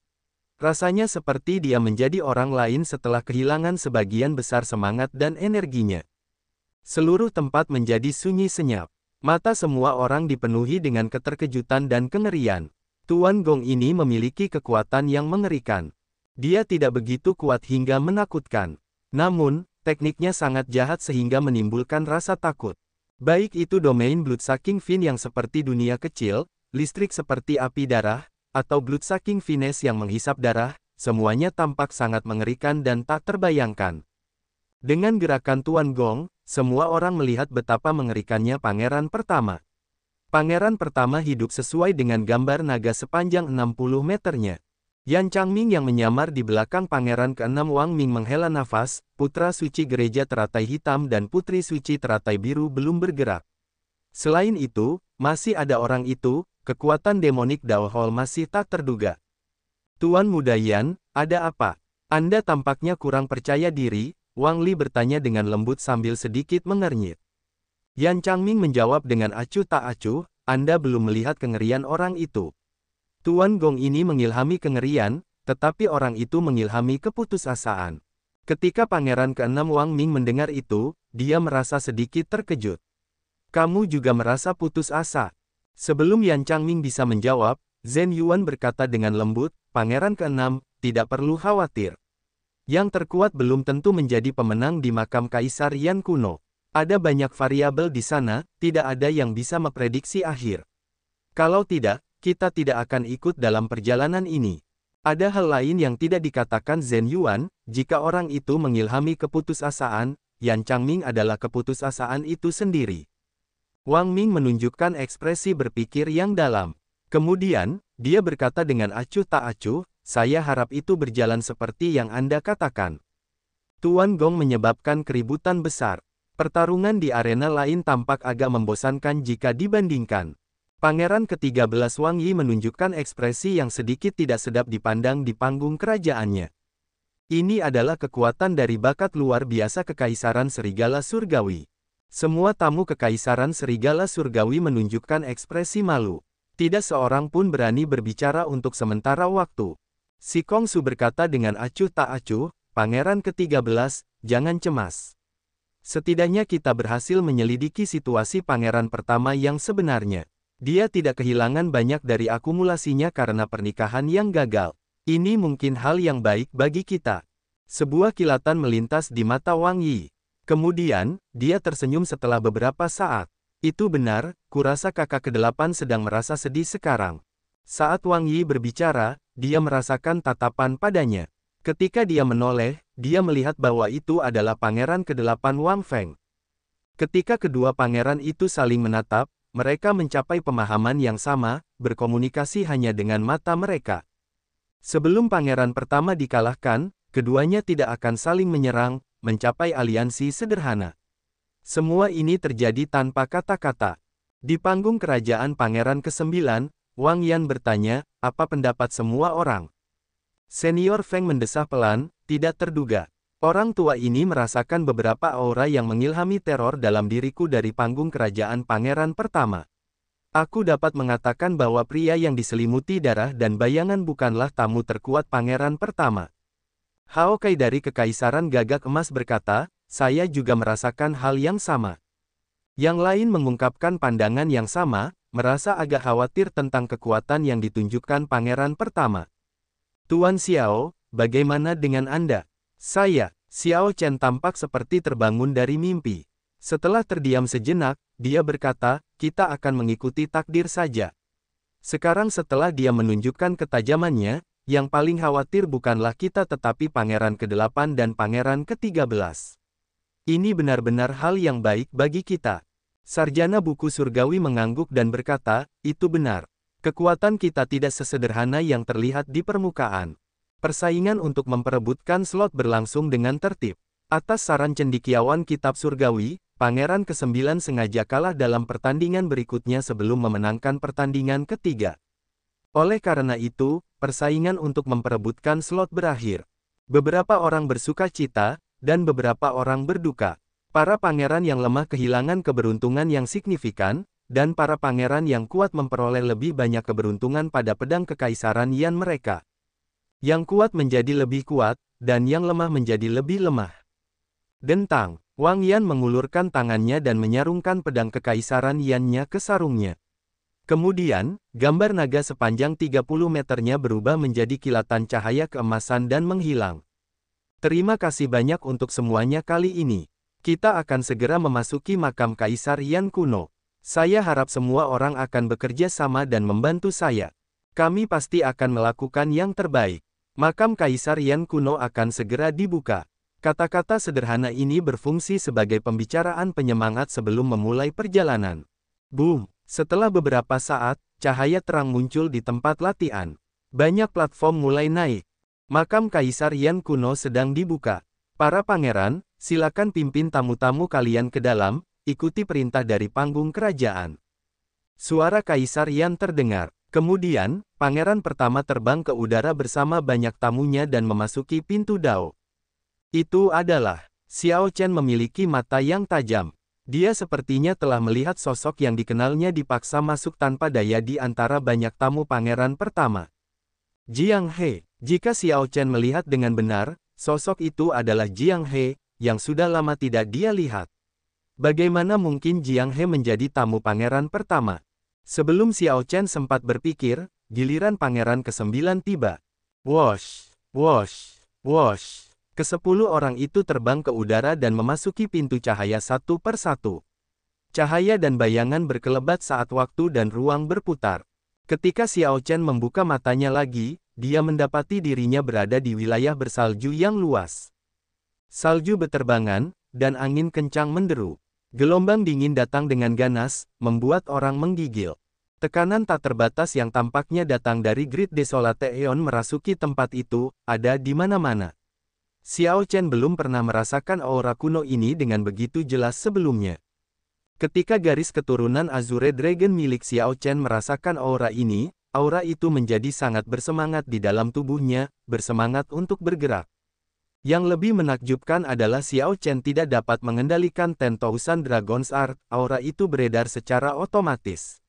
Rasanya seperti dia menjadi orang lain setelah kehilangan sebagian besar semangat dan energinya. Seluruh tempat menjadi sunyi senyap. Mata semua orang dipenuhi dengan keterkejutan dan kengerian. Tuan Gong ini memiliki kekuatan yang mengerikan. Dia tidak begitu kuat hingga menakutkan. Namun, tekniknya sangat jahat sehingga menimbulkan rasa takut. Baik itu domain blood-sucking fin yang seperti dunia kecil, listrik seperti api darah, atau blood-sucking finesse yang menghisap darah, semuanya tampak sangat mengerikan dan tak terbayangkan. Dengan gerakan Tuan Gong, semua orang melihat betapa mengerikannya pangeran pertama. Pangeran pertama hidup sesuai dengan gambar naga sepanjang 60 meternya. Yan Changming yang menyamar di belakang pangeran ke-6 Wang Ming menghela nafas, putra suci gereja teratai hitam dan putri suci teratai biru belum bergerak. Selain itu, masih ada orang itu, kekuatan demonik Dao Hall masih tak terduga. Tuan Muda Yan, ada apa? Anda tampaknya kurang percaya diri, Wang Li bertanya dengan lembut sambil sedikit mengernyit. Yan Changming menjawab dengan acuh tak acuh, Anda belum melihat kengerian orang itu. Tuan Gong ini mengilhami kengerian, tetapi orang itu mengilhami keputusasaan. Ketika pangeran ke-6 Wang Ming mendengar itu, dia merasa sedikit terkejut. Kamu juga merasa putus asa? Sebelum Yan Changming bisa menjawab, Zhen Yuan berkata dengan lembut, Pangeran ke-6, tidak perlu khawatir. Yang terkuat belum tentu menjadi pemenang di makam Kaisar Yan kuno. Ada banyak variabel di sana, tidak ada yang bisa memprediksi akhir. Kalau tidak, kita tidak akan ikut dalam perjalanan ini. Ada hal lain yang tidak dikatakan Zhen Yuan, jika orang itu mengilhami keputusasaan, Yan Changming adalah keputusasaan itu sendiri. Wang Ming menunjukkan ekspresi berpikir yang dalam. Kemudian, dia berkata dengan acuh tak acuh, saya harap itu berjalan seperti yang Anda katakan. Tuan Gong menyebabkan keributan besar. Pertarungan di arena lain tampak agak membosankan jika dibandingkan. Pangeran ke-13 Wang Yi menunjukkan ekspresi yang sedikit tidak sedap dipandang di panggung kerajaannya. Ini adalah kekuatan dari bakat luar biasa Kekaisaran Serigala Surgawi. Semua tamu Kekaisaran Serigala Surgawi menunjukkan ekspresi malu. Tidak seorang pun berani berbicara untuk sementara waktu. Si Kongsu berkata dengan acuh tak acuh, Pangeran ke-13, jangan cemas. Setidaknya kita berhasil menyelidiki situasi pangeran pertama yang sebenarnya. Dia tidak kehilangan banyak dari akumulasinya karena pernikahan yang gagal. Ini mungkin hal yang baik bagi kita. Sebuah kilatan melintas di mata Wang Yi. Kemudian, dia tersenyum setelah beberapa saat. Itu benar, kurasa kakak ke-8 sedang merasa sedih sekarang. Saat Wang Yi berbicara, dia merasakan tatapan padanya. Ketika dia menoleh, dia melihat bahwa itu adalah pangeran ke-8 Wang Feng. Ketika kedua pangeran itu saling menatap, mereka mencapai pemahaman yang sama, berkomunikasi hanya dengan mata mereka. Sebelum pangeran pertama dikalahkan, keduanya tidak akan saling menyerang, mencapai aliansi sederhana. Semua ini terjadi tanpa kata-kata. Di panggung kerajaan pangeran ke-9, Wang Yan bertanya, apa pendapat semua orang? Senior Feng mendesah pelan, tidak terduga. Orang tua ini merasakan beberapa aura yang mengilhami teror dalam diriku dari panggung kerajaan pangeran pertama. Aku dapat mengatakan bahwa pria yang diselimuti darah dan bayangan bukanlah tamu terkuat pangeran pertama. Hao Kai dari Kekaisaran Gagak Emas berkata, saya juga merasakan hal yang sama. Yang lain mengungkapkan pandangan yang sama, merasa agak khawatir tentang kekuatan yang ditunjukkan pangeran pertama. Tuan Xiao, bagaimana dengan Anda? Saya, Xiao Chen tampak seperti terbangun dari mimpi. Setelah terdiam sejenak, dia berkata, kita akan mengikuti takdir saja. Sekarang setelah dia menunjukkan ketajamannya, yang paling khawatir bukanlah kita tetapi Pangeran ke-8 dan Pangeran ke-13. Ini benar-benar hal yang baik bagi kita. Sarjana buku surgawi mengangguk dan berkata, itu benar. Kekuatan kita tidak sesederhana yang terlihat di permukaan. Persaingan untuk memperebutkan slot berlangsung dengan tertib. Atas saran cendekiawan kitab surgawi, Pangeran ke-9 sengaja kalah dalam pertandingan berikutnya sebelum memenangkan pertandingan ketiga. Oleh karena itu, persaingan untuk memperebutkan slot berakhir. Beberapa orang bersuka cita, dan beberapa orang berduka. Para pangeran yang lemah kehilangan keberuntungan yang signifikan, dan para pangeran yang kuat memperoleh lebih banyak keberuntungan pada pedang kekaisaran Yan mereka. Yang kuat menjadi lebih kuat, dan yang lemah menjadi lebih lemah. Dentang, Wang Yan mengulurkan tangannya dan menyarungkan pedang kekaisaran Yan-nya ke sarungnya. Kemudian, gambar naga sepanjang 30 meternya berubah menjadi kilatan cahaya keemasan dan menghilang. Terima kasih banyak untuk semuanya kali ini. Kita akan segera memasuki makam Kaisar Yan kuno. Saya harap semua orang akan bekerja sama dan membantu saya. Kami pasti akan melakukan yang terbaik. Makam Kaisar Yan kuno akan segera dibuka. Kata-kata sederhana ini berfungsi sebagai pembicaraan penyemangat sebelum memulai perjalanan. Boom! Setelah beberapa saat, cahaya terang muncul di tempat latihan. Banyak platform mulai naik. Makam Kaisar Yan kuno sedang dibuka. Para pangeran, silakan pimpin tamu-tamu kalian ke dalam, ikuti perintah dari panggung kerajaan. Suara Kaisar Yan terdengar. Kemudian, pangeran pertama terbang ke udara bersama banyak tamunya dan memasuki pintu Dao. Itu adalah, Xiao Chen memiliki mata yang tajam. Dia sepertinya telah melihat sosok yang dikenalnya dipaksa masuk tanpa daya di antara banyak tamu pangeran pertama. Jiang He, jika Xiao Chen melihat dengan benar, sosok itu adalah Jiang He, yang sudah lama tidak dia lihat. Bagaimana mungkin Jiang He menjadi tamu pangeran pertama? Sebelum Xiao Chen sempat berpikir, giliran pangeran ke-9 tiba. Wosh, wosh, wosh. Ke-10 orang itu terbang ke udara dan memasuki pintu cahaya satu per satu. Cahaya dan bayangan berkelebat saat waktu dan ruang berputar. Ketika Xiao Chen membuka matanya lagi, dia mendapati dirinya berada di wilayah bersalju yang luas. Salju beterbangan, dan angin kencang menderu. Gelombang dingin datang dengan ganas, membuat orang menggigil. Tekanan tak terbatas yang tampaknya datang dari Great Desolate Aeon merasuki tempat itu, ada di mana-mana. Xiao Chen belum pernah merasakan aura kuno ini dengan begitu jelas sebelumnya. Ketika garis keturunan Azure Dragon milik Xiao Chen merasakan aura ini, aura itu menjadi sangat bersemangat di dalam tubuhnya, bersemangat untuk bergerak. Yang lebih menakjubkan adalah Xiao Chen tidak dapat mengendalikan 10,000 Dragon's Art, aura itu beredar secara otomatis.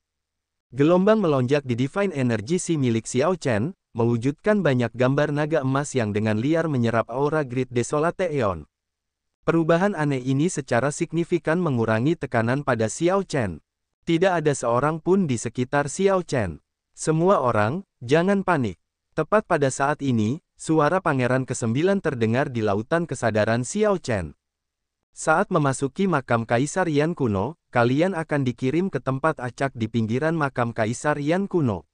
Gelombang melonjak di Divine Energy Si milik Xiao Chen, mewujudkan banyak gambar naga emas yang dengan liar menyerap aura Great Desolate Aeon. Perubahan aneh ini secara signifikan mengurangi tekanan pada Xiao Chen. Tidak ada seorang pun di sekitar Xiao Chen. Semua orang, jangan panik. Tepat pada saat ini, suara pangeran ke-9 terdengar di lautan kesadaran Xiao Chen. Saat memasuki makam Kaisar Yan kuno, kalian akan dikirim ke tempat acak di pinggiran makam Kaisar Yan kuno.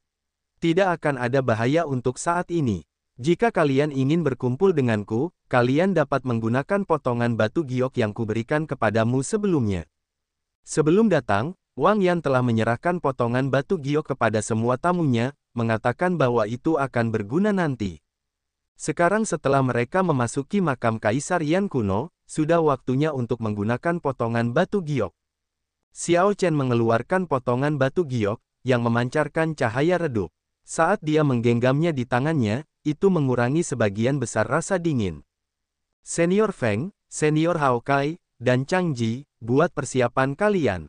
Tidak akan ada bahaya untuk saat ini. Jika kalian ingin berkumpul denganku, kalian dapat menggunakan potongan batu giok yang kuberikan kepadamu sebelumnya. Sebelum datang, Wang Yan telah menyerahkan potongan batu giok kepada semua tamunya, mengatakan bahwa itu akan berguna nanti. Sekarang setelah mereka memasuki makam Kaisar Yan kuno, sudah waktunya untuk menggunakan potongan batu giok. Xiao Chen mengeluarkan potongan batu giok, yang memancarkan cahaya redup. Saat dia menggenggamnya di tangannya, itu mengurangi sebagian besar rasa dingin. Senior Feng, Senior Hao Kai, dan Chang Ji, buat persiapan kalian.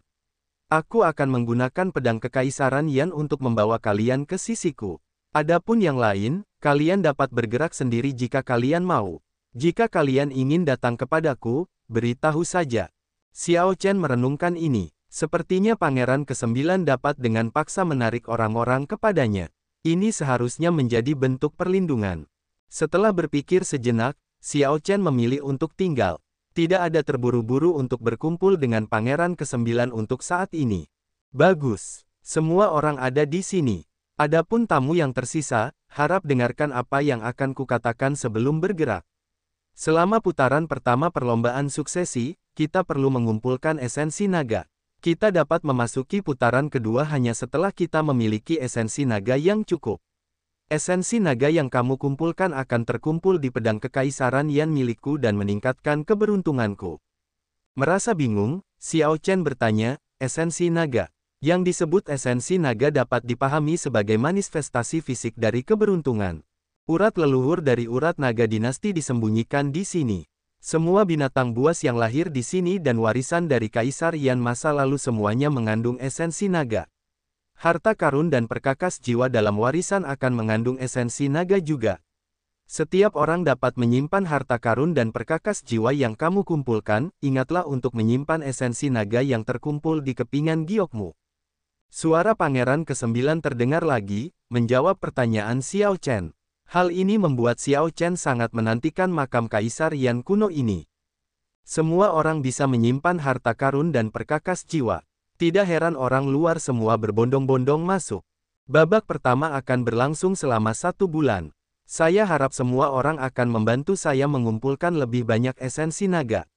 Aku akan menggunakan pedang kekaisaran Yan untuk membawa kalian ke sisiku. Adapun yang lain, kalian dapat bergerak sendiri jika kalian mau. Jika kalian ingin datang kepadaku, beritahu saja. Xiao Chen merenungkan ini. Sepertinya pangeran ke-9 dapat dengan paksa menarik orang-orang kepadanya. Ini seharusnya menjadi bentuk perlindungan. Setelah berpikir sejenak, Xiao Chen memilih untuk tinggal. Tidak ada terburu-buru untuk berkumpul dengan Pangeran ke-9 untuk saat ini. Bagus. Semua orang ada di sini. Adapun tamu yang tersisa, harap dengarkan apa yang akan kukatakan sebelum bergerak. Selama putaran pertama perlombaan suksesi, kita perlu mengumpulkan esensi naga. Kita dapat memasuki putaran kedua hanya setelah kita memiliki esensi naga yang cukup. Esensi naga yang kamu kumpulkan akan terkumpul di pedang kekaisaran Yan milikku dan meningkatkan keberuntunganku. Merasa bingung, Xiao Chen bertanya, esensi naga. Yang disebut esensi naga dapat dipahami sebagai manifestasi fisik dari keberuntungan. Urat leluhur dari urat naga dinasti disembunyikan di sini. Semua binatang buas yang lahir di sini dan warisan dari Kaisar Yan masa lalu semuanya mengandung esensi naga. Harta karun dan perkakas jiwa dalam warisan akan mengandung esensi naga juga. Setiap orang dapat menyimpan harta karun dan perkakas jiwa yang kamu kumpulkan, ingatlah untuk menyimpan esensi naga yang terkumpul di kepingan giokmu. Suara Pangeran ke-9 terdengar lagi, menjawab pertanyaan Xiao Chen. Hal ini membuat Xiao Chen sangat menantikan makam Kaisar Yan kuno ini. Semua orang bisa menyimpan harta karun dan perkakas jiwa. Tidak heran orang luar semua berbondong-bondong masuk. Babak pertama akan berlangsung selama 1 bulan. Saya harap semua orang akan membantu saya mengumpulkan lebih banyak esensi naga.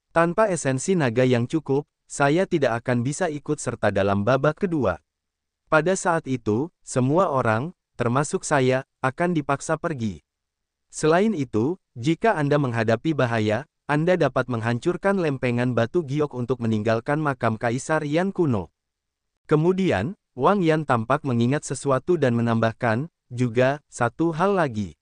Tanpa esensi naga yang cukup, saya tidak akan bisa ikut serta dalam babak kedua. Pada saat itu, semua orang, termasuk saya, akan dipaksa pergi. Selain itu, jika Anda menghadapi bahaya, Anda dapat menghancurkan lempengan batu giok untuk meninggalkan makam Kaisar Yan kuno. Kemudian, Wang Yan tampak mengingat sesuatu dan menambahkan, juga, satu hal lagi.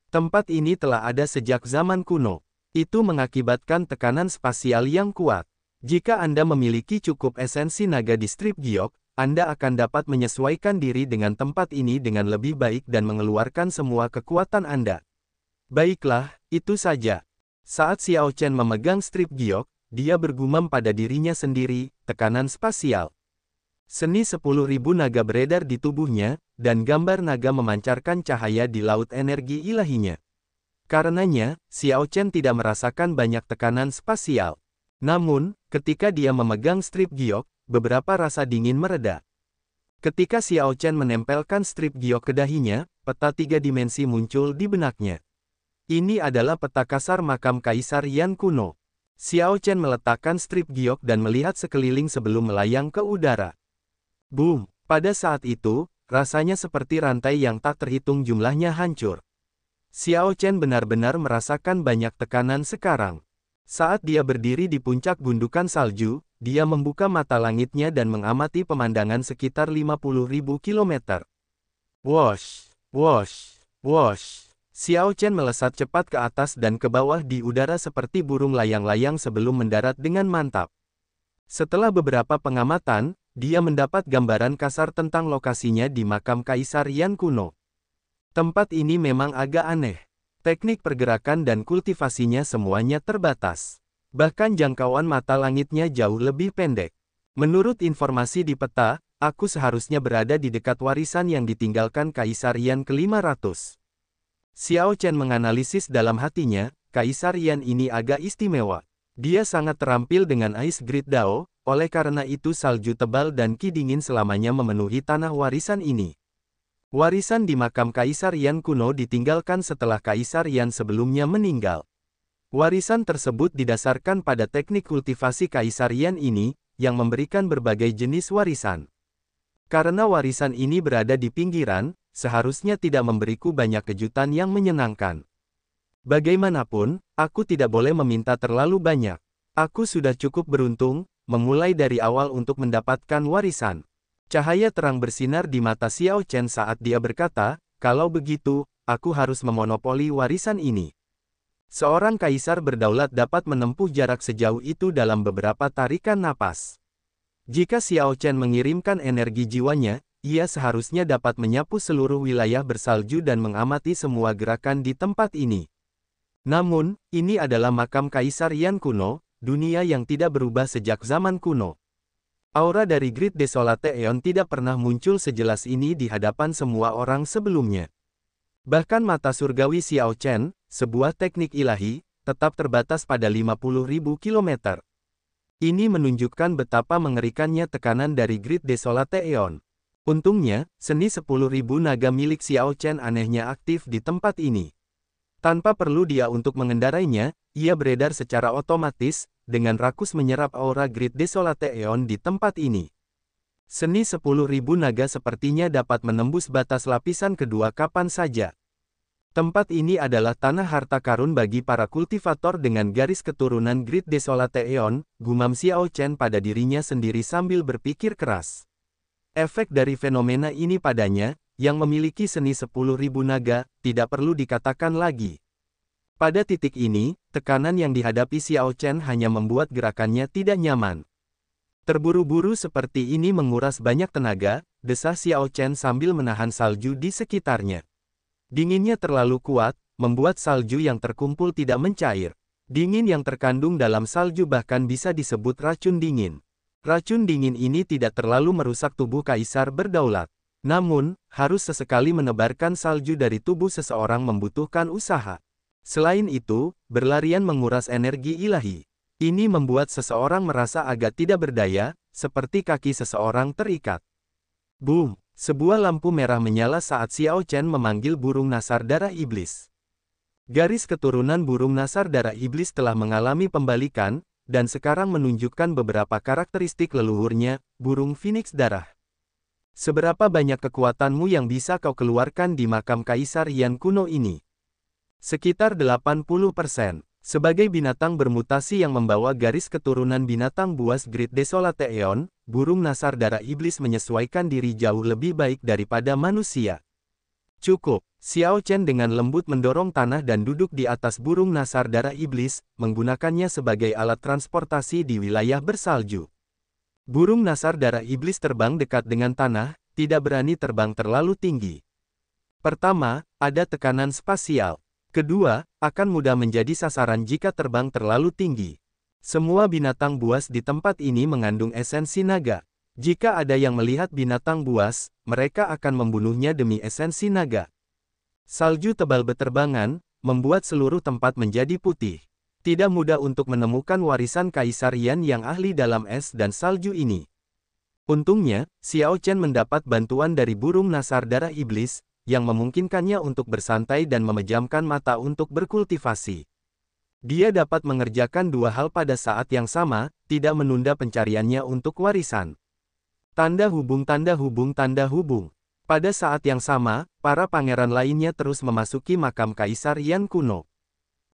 Tempat ini telah ada sejak zaman kuno. Itu mengakibatkan tekanan spasial yang kuat. Jika Anda memiliki cukup esensi naga di strip giok, Anda akan dapat menyesuaikan diri dengan tempat ini dengan lebih baik dan mengeluarkan semua kekuatan Anda. Baiklah, itu saja. Saat Xiao Chen memegang strip giok, dia bergumam pada dirinya sendiri, tekanan spasial. Seni 10.000 naga beredar di tubuhnya, dan gambar naga memancarkan cahaya di laut energi ilahinya. Karenanya, Xiao Chen tidak merasakan banyak tekanan spasial. Namun, ketika dia memegang strip giok, beberapa rasa dingin mereda. Ketika Xiao Chen menempelkan strip giok ke dahinya, peta 3 dimensi muncul di benaknya. Ini adalah peta kasar makam Kaisar Yan kuno. Xiao Chen meletakkan strip giok dan melihat sekeliling sebelum melayang ke udara. Boom! Pada saat itu, rasanya seperti rantai yang tak terhitung jumlahnya hancur. Xiao Chen benar-benar merasakan banyak tekanan sekarang. Saat dia berdiri di puncak gundukan salju, dia membuka mata langitnya dan mengamati pemandangan sekitar 50.000 kilometer. Wosh, wosh, wosh. Xiao Chen melesat cepat ke atas dan ke bawah di udara seperti burung layang-layang sebelum mendarat dengan mantap. Setelah beberapa pengamatan, dia mendapat gambaran kasar tentang lokasinya di makam Kaisar Yan kuno. Tempat ini memang agak aneh. Teknik pergerakan dan kultivasinya semuanya terbatas. Bahkan jangkauan mata langitnya jauh lebih pendek. Menurut informasi di peta, aku seharusnya berada di dekat warisan yang ditinggalkan Kaisar Yan ke-500. Xiao Chen menganalisis dalam hatinya, Kaisar Yan ini agak istimewa. Dia sangat terampil dengan Ice Grid Dao, oleh karena itu salju tebal dan ki dingin selamanya memenuhi tanah warisan ini. Warisan di makam Kaisar Yan kuno ditinggalkan setelah Kaisar Yan sebelumnya meninggal. Warisan tersebut didasarkan pada teknik kultivasi Kaisar Yan ini, yang memberikan berbagai jenis warisan. Karena warisan ini berada di pinggiran, seharusnya tidak memberiku banyak kejutan yang menyenangkan. Bagaimanapun, aku tidak boleh meminta terlalu banyak. Aku sudah cukup beruntung, memulai dari awal untuk mendapatkan warisan. Cahaya terang bersinar di mata Xiao Chen saat dia berkata, kalau begitu, aku harus memonopoli warisan ini. Seorang kaisar berdaulat dapat menempuh jarak sejauh itu dalam beberapa tarikan napas. Jika Xiao Chen mengirimkan energi jiwanya, ia seharusnya dapat menyapu seluruh wilayah bersalju dan mengamati semua gerakan di tempat ini. Namun, ini adalah makam Kaisar Yan kuno, dunia yang tidak berubah sejak zaman kuno. Aura dari Grid Desolate Aeon tidak pernah muncul sejelas ini di hadapan semua orang sebelumnya. Bahkan mata surgawi Xiao Chen, sebuah teknik ilahi, tetap terbatas pada 50.000 km. Ini menunjukkan betapa mengerikannya tekanan dari Grid Desolate Aeon. Untungnya, seni 10.000 naga milik Xiao Chen anehnya aktif di tempat ini. Tanpa perlu dia untuk mengendarainya, ia beredar secara otomatis, dengan rakus menyerap aura Grid Desolate Aeon di tempat ini. Seni 10.000 naga sepertinya dapat menembus batas lapisan kedua kapan saja. Tempat ini adalah tanah harta karun bagi para kultivator dengan garis keturunan Grid Desolate Aeon, gumam Xiao Chen pada dirinya sendiri sambil berpikir keras. Efek dari fenomena ini padanya, yang memiliki seni 10.000 naga, tidak perlu dikatakan lagi. Pada titik ini, tekanan yang dihadapi Xiao Chen hanya membuat gerakannya tidak nyaman. Terburu-buru seperti ini menguras banyak tenaga, desah Xiao Chen sambil menahan salju di sekitarnya. Dinginnya terlalu kuat, membuat salju yang terkumpul tidak mencair. Dingin yang terkandung dalam salju bahkan bisa disebut racun dingin. Racun dingin ini tidak terlalu merusak tubuh kaisar berdaulat. Namun, harus sesekali menebarkan salju dari tubuh seseorang membutuhkan usaha. Selain itu, berlarian menguras energi ilahi. Ini membuat seseorang merasa agak tidak berdaya, seperti kaki seseorang terikat. Boom! Sebuah lampu merah menyala saat Xiao Chen memanggil burung nasar darah iblis. Garis keturunan burung nasar darah iblis telah mengalami pembalikan, dan sekarang menunjukkan beberapa karakteristik leluhurnya, burung Phoenix darah. Seberapa banyak kekuatanmu yang bisa kau keluarkan di makam Kaisar Yan kuno ini? Sekitar 80%. Sebagai binatang bermutasi yang membawa garis keturunan binatang buas Grid Desolate Aeon, burung nasar darah iblis menyesuaikan diri jauh lebih baik daripada manusia. Cukup, Xiao Chen dengan lembut mendorong tanah dan duduk di atas burung nasar darah iblis, menggunakannya sebagai alat transportasi di wilayah bersalju. Burung nasar darah iblis terbang dekat dengan tanah, tidak berani terbang terlalu tinggi. Pertama, ada tekanan spasial. Kedua, akan mudah menjadi sasaran jika terbang terlalu tinggi. Semua binatang buas di tempat ini mengandung esensi naga. Jika ada yang melihat binatang buas, mereka akan membunuhnya demi esensi naga. Salju tebal beterbangan, membuat seluruh tempat menjadi putih. Tidak mudah untuk menemukan warisan Kaisar Yan yang ahli dalam es dan salju ini. Untungnya, Xiao Chen mendapat bantuan dari burung nasar darah iblis, yang memungkinkannya untuk bersantai dan memejamkan mata untuk berkultivasi. Dia dapat mengerjakan dua hal pada saat yang sama, tidak menunda pencariannya untuk warisan. Tanda hubung tanda hubung tanda hubung. Pada saat yang sama, para pangeran lainnya terus memasuki makam Kaisar Yan kuno.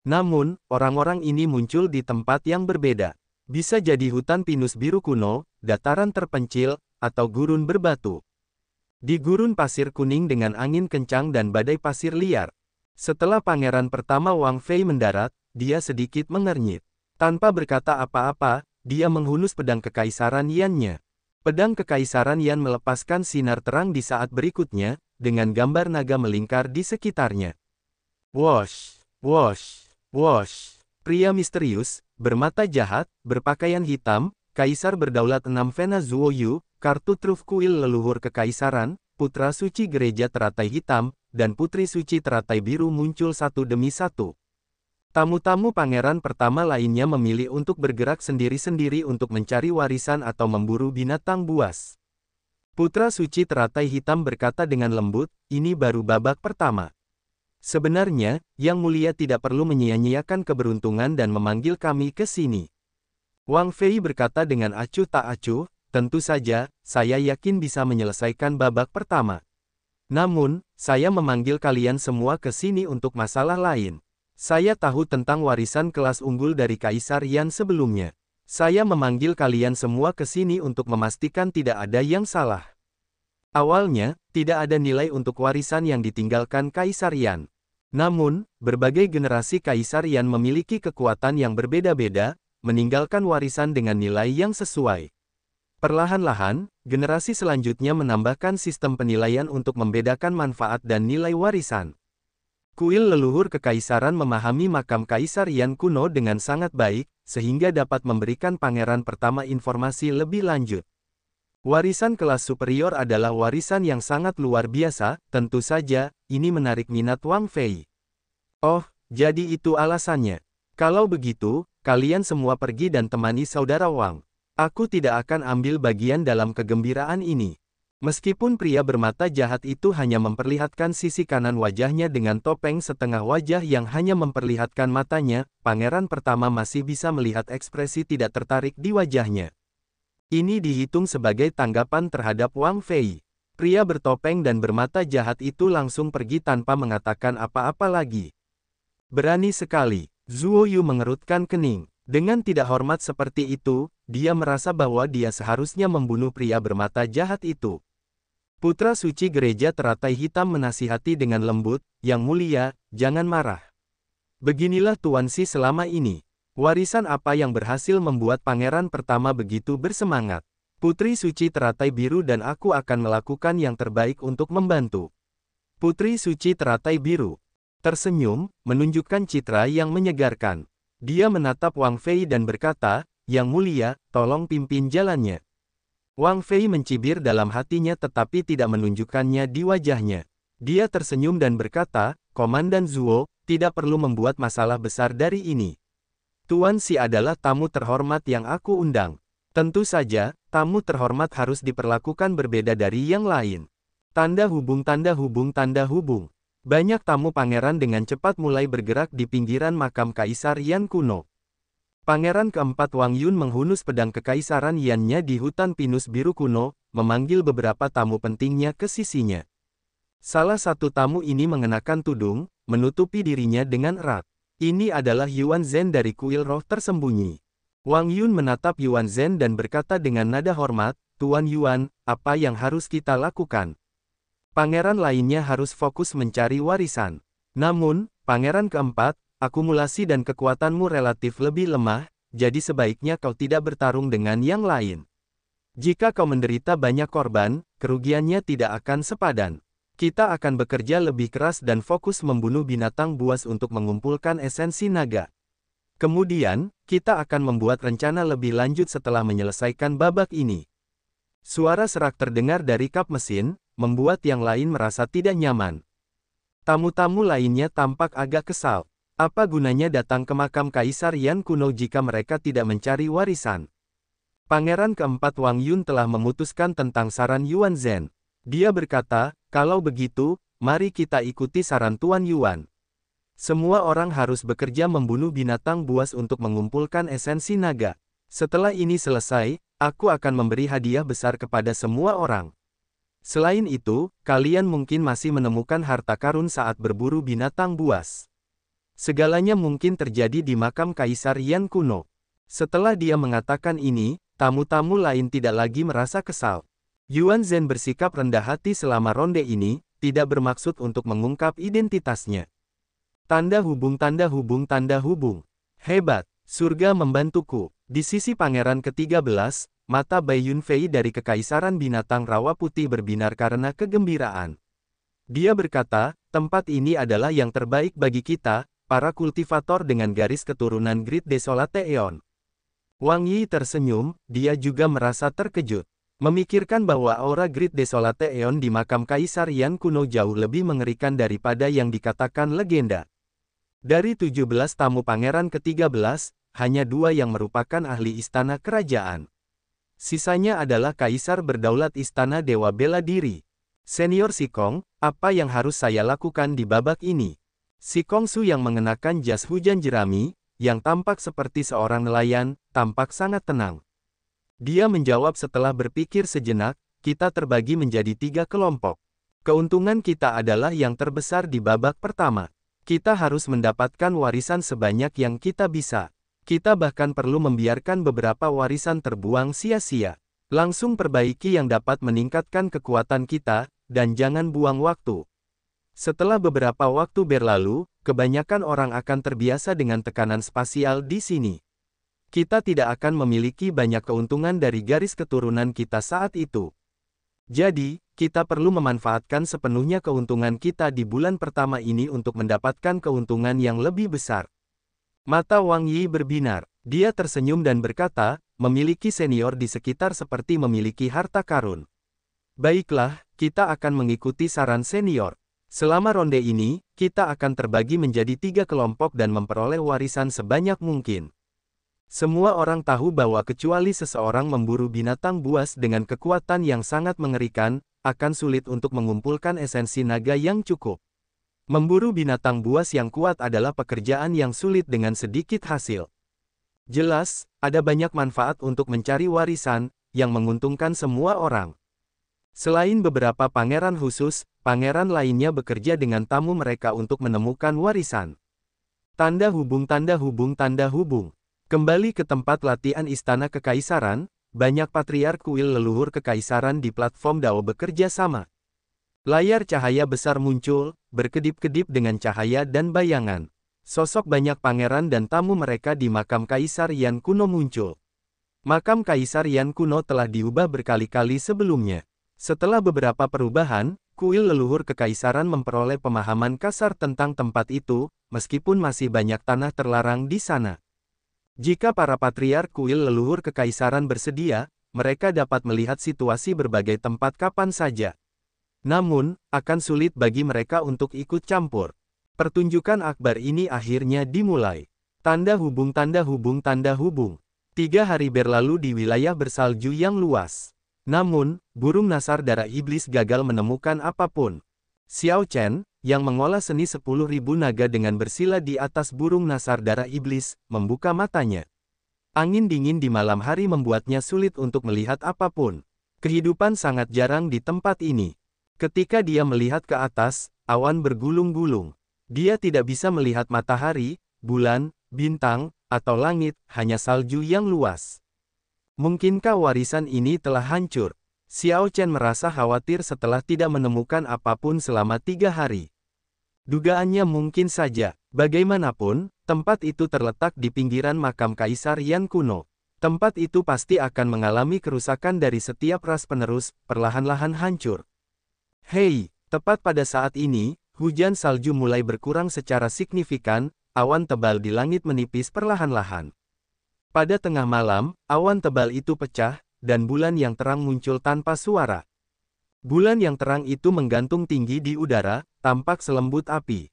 Namun, orang-orang ini muncul di tempat yang berbeda. Bisa jadi hutan pinus biru kuno, dataran terpencil, atau gurun berbatu. Di gurun pasir kuning dengan angin kencang dan badai pasir liar. Setelah pangeran pertama Wang Fei mendarat, dia sedikit mengernyit. Tanpa berkata apa-apa, dia menghunus pedang kekaisaran Yan-nya. Pedang kekaisaran Yan melepaskan sinar terang di saat berikutnya, dengan gambar naga melingkar di sekitarnya. Wosh! Wosh! Wosh! Pria misterius, bermata jahat, berpakaian hitam, Kaisar berdaulat 6 Vena Zuoyu, kartu truf kuil leluhur kekaisaran, putra suci gereja teratai hitam, dan putri suci teratai biru muncul satu demi satu. Tamu-tamu pangeran pertama lainnya memilih untuk bergerak sendiri-sendiri untuk mencari warisan atau memburu binatang buas. Putra suci teratai hitam berkata dengan lembut, ini baru babak pertama. Sebenarnya, Yang Mulia tidak perlu menyia-nyiakan keberuntungan dan memanggil kami ke sini. Wang Fei berkata dengan acuh tak acuh, tentu saja, saya yakin bisa menyelesaikan babak pertama. Namun, saya memanggil kalian semua ke sini untuk masalah lain. Saya tahu tentang warisan kelas unggul dari Kaisar Yan sebelumnya. Saya memanggil kalian semua ke sini untuk memastikan tidak ada yang salah. Awalnya, tidak ada nilai untuk warisan yang ditinggalkan Kaisar Yan. Namun, berbagai generasi Kaisar Yan memiliki kekuatan yang berbeda-beda, meninggalkan warisan dengan nilai yang sesuai. Perlahan-lahan, generasi selanjutnya menambahkan sistem penilaian untuk membedakan manfaat dan nilai warisan. Kuil leluhur kekaisaran memahami makam Kaisar Yan kuno dengan sangat baik, sehingga dapat memberikan pangeran pertama informasi lebih lanjut. Warisan kelas superior adalah warisan yang sangat luar biasa, tentu saja, ini menarik minat Wang Fei. Oh, jadi itu alasannya. Kalau begitu, kalian semua pergi dan temani saudara Wang. Aku tidak akan ambil bagian dalam kegembiraan ini. Meskipun pria bermata jahat itu hanya memperlihatkan sisi kanan wajahnya dengan topeng setengah wajah yang hanya memperlihatkan matanya, pangeran pertama masih bisa melihat ekspresi tidak tertarik di wajahnya. Ini dihitung sebagai tanggapan terhadap Wang Fei. Pria bertopeng dan bermata jahat itu langsung pergi tanpa mengatakan apa-apa lagi. Berani sekali, Zuo Yu mengerutkan kening. Dengan tidak hormat seperti itu, dia merasa bahwa dia seharusnya membunuh pria bermata jahat itu. Putra suci gereja teratai hitam menasihati dengan lembut, "Yang mulia, jangan marah. Beginilah Tuan Si selama ini. Warisan apa yang berhasil membuat pangeran pertama begitu bersemangat? Putri suci teratai biru dan aku akan melakukan yang terbaik untuk membantu." Putri suci teratai biru tersenyum, menunjukkan citra yang menyegarkan. Dia menatap Wang Fei dan berkata, "Yang mulia, tolong pimpin jalannya." Wang Fei mencibir dalam hatinya tetapi tidak menunjukkannya di wajahnya. Dia tersenyum dan berkata, "Komandan Zuo, tidak perlu membuat masalah besar dari ini. Tuan Si adalah tamu terhormat yang aku undang. Tentu saja, tamu terhormat harus diperlakukan berbeda dari yang lain." Tanda hubung tanda hubung tanda hubung. Banyak tamu pangeran dengan cepat mulai bergerak di pinggiran makam Kaisar Yan kuno. Pangeran keempat Wang Yun menghunus pedang kekaisaran Yan-nya di hutan pinus biru kuno, memanggil beberapa tamu pentingnya ke sisinya. Salah satu tamu ini mengenakan tudung, menutupi dirinya dengan erat. Ini adalah Yuan Zhen dari kuil roh tersembunyi. Wang Yun menatap Yuan Zhen dan berkata dengan nada hormat, "Tuan Yuan, apa yang harus kita lakukan?" Pangeran lainnya harus fokus mencari warisan. Namun, pangeran keempat, akumulasi dan kekuatanmu relatif lebih lemah, jadi sebaiknya kau tidak bertarung dengan yang lain. Jika kau menderita banyak korban, kerugiannya tidak akan sepadan. Kita akan bekerja lebih keras dan fokus membunuh binatang buas untuk mengumpulkan esensi naga. Kemudian, kita akan membuat rencana lebih lanjut setelah menyelesaikan babak ini. Suara serak terdengar dari kap mesin, membuat yang lain merasa tidak nyaman. Tamu-tamu lainnya tampak agak kesal. Apa gunanya datang ke makam Kaisar Yan kuno jika mereka tidak mencari warisan? Pangeran keempat Wang Yun telah memutuskan tentang saran Yuan Zhen. Dia berkata, "Kalau begitu, mari kita ikuti saran Tuan Yuan. Semua orang harus bekerja membunuh binatang buas untuk mengumpulkan esensi naga. Setelah ini selesai, aku akan memberi hadiah besar kepada semua orang. Selain itu, kalian mungkin masih menemukan harta karun saat berburu binatang buas. Segalanya mungkin terjadi di makam Kaisar Yan kuno." Setelah dia mengatakan ini, tamu-tamu lain tidak lagi merasa kesal. Yuan Zhen bersikap rendah hati selama ronde ini, tidak bermaksud untuk mengungkap identitasnya. Tanda hubung tanda hubung tanda hubung. Hebat, surga membantuku. Di sisi pangeran ke-13, mata Bai Yunfei dari Kekaisaran Binatang Rawa Putih berbinar karena kegembiraan. Dia berkata, "Tempat ini adalah yang terbaik bagi kita, para kultivator dengan garis keturunan Great Desolate Aeon." Wang Yi tersenyum, dia juga merasa terkejut. Memikirkan bahwa aura Great Desolate Aeon di makam Kaisar Yan kuno jauh lebih mengerikan daripada yang dikatakan legenda. Dari 17 tamu pangeran ke-13, hanya 2 yang merupakan ahli istana kerajaan. Sisanya adalah Kaisar berdaulat Istana Dewa Bela Diri. Senior Sikong, apa yang harus saya lakukan di babak ini? Si Kongsu yang mengenakan jas hujan jerami, yang tampak seperti seorang nelayan, tampak sangat tenang. Dia menjawab setelah berpikir sejenak, "Kita terbagi menjadi 3 kelompok. Keuntungan kita adalah yang terbesar di babak pertama. Kita harus mendapatkan warisan sebanyak yang kita bisa. Kita bahkan perlu membiarkan beberapa warisan terbuang sia-sia. Langsung perbaiki yang dapat meningkatkan kekuatan kita, dan jangan buang waktu." Setelah beberapa waktu berlalu, kebanyakan orang akan terbiasa dengan tekanan spasial di sini. Kita tidak akan memiliki banyak keuntungan dari garis keturunan kita saat itu. Jadi, kita perlu memanfaatkan sepenuhnya keuntungan kita di bulan pertama ini untuk mendapatkan keuntungan yang lebih besar. Mata Wang Yi berbinar. Dia tersenyum dan berkata, memiliki senior di sekitar seperti memiliki harta karun. Baiklah, kita akan mengikuti saran senior. Selama ronde ini, kita akan terbagi menjadi 3 kelompok dan memperoleh warisan sebanyak mungkin. Semua orang tahu bahwa kecuali seseorang memburu binatang buas dengan kekuatan yang sangat mengerikan, akan sulit untuk mengumpulkan esensi naga yang cukup. Memburu binatang buas yang kuat adalah pekerjaan yang sulit dengan sedikit hasil. Jelas, ada banyak manfaat untuk mencari warisan, yang menguntungkan semua orang. Selain beberapa pangeran khusus, pangeran lainnya bekerja dengan tamu mereka untuk menemukan warisan. Tanda hubung tanda hubung tanda hubung. Kembali ke tempat latihan Istana Kekaisaran, banyak patriark kuil leluhur kekaisaran di platform DAO bekerja sama. Layar cahaya besar muncul, berkedip-kedip dengan cahaya dan bayangan. Sosok banyak pangeran dan tamu mereka di makam Kaisar Yan kuno muncul. Makam Kaisar Yan kuno telah diubah berkali-kali sebelumnya. Setelah beberapa perubahan, kuil leluhur kekaisaran memperoleh pemahaman kasar tentang tempat itu, meskipun masih banyak tanah terlarang di sana. Jika para patriark kuil leluhur kekaisaran bersedia, mereka dapat melihat situasi berbagai tempat kapan saja. Namun, akan sulit bagi mereka untuk ikut campur. Pertunjukan akbar ini akhirnya dimulai. Tanda hubung tanda hubung tanda hubung. 3 hari berlalu di wilayah bersalju yang luas. Namun, burung nasar darah iblis gagal menemukan apapun. Xiao Chen, yang mengolah seni 10.000 naga dengan bersila di atas burung nasar darah iblis, membuka matanya. Angin dingin di malam hari membuatnya sulit untuk melihat apapun. Kehidupan sangat jarang di tempat ini. Ketika dia melihat ke atas, awan bergulung-gulung. Dia tidak bisa melihat matahari, bulan, bintang, atau langit, hanya salju yang luas. Mungkinkah warisan ini telah hancur? Xiao Chen merasa khawatir setelah tidak menemukan apapun selama 3 hari. Dugaannya mungkin saja. Bagaimanapun, tempat itu terletak di pinggiran makam Kaisar Yan kuno. Tempat itu pasti akan mengalami kerusakan dari setiap ras penerus, perlahan-lahan hancur. Hei, tepat pada saat ini, hujan salju mulai berkurang secara signifikan, awan tebal di langit menipis perlahan-lahan. Pada tengah malam, awan tebal itu pecah, dan bulan yang terang muncul tanpa suara. Bulan yang terang itu menggantung tinggi di udara, tampak selembut api.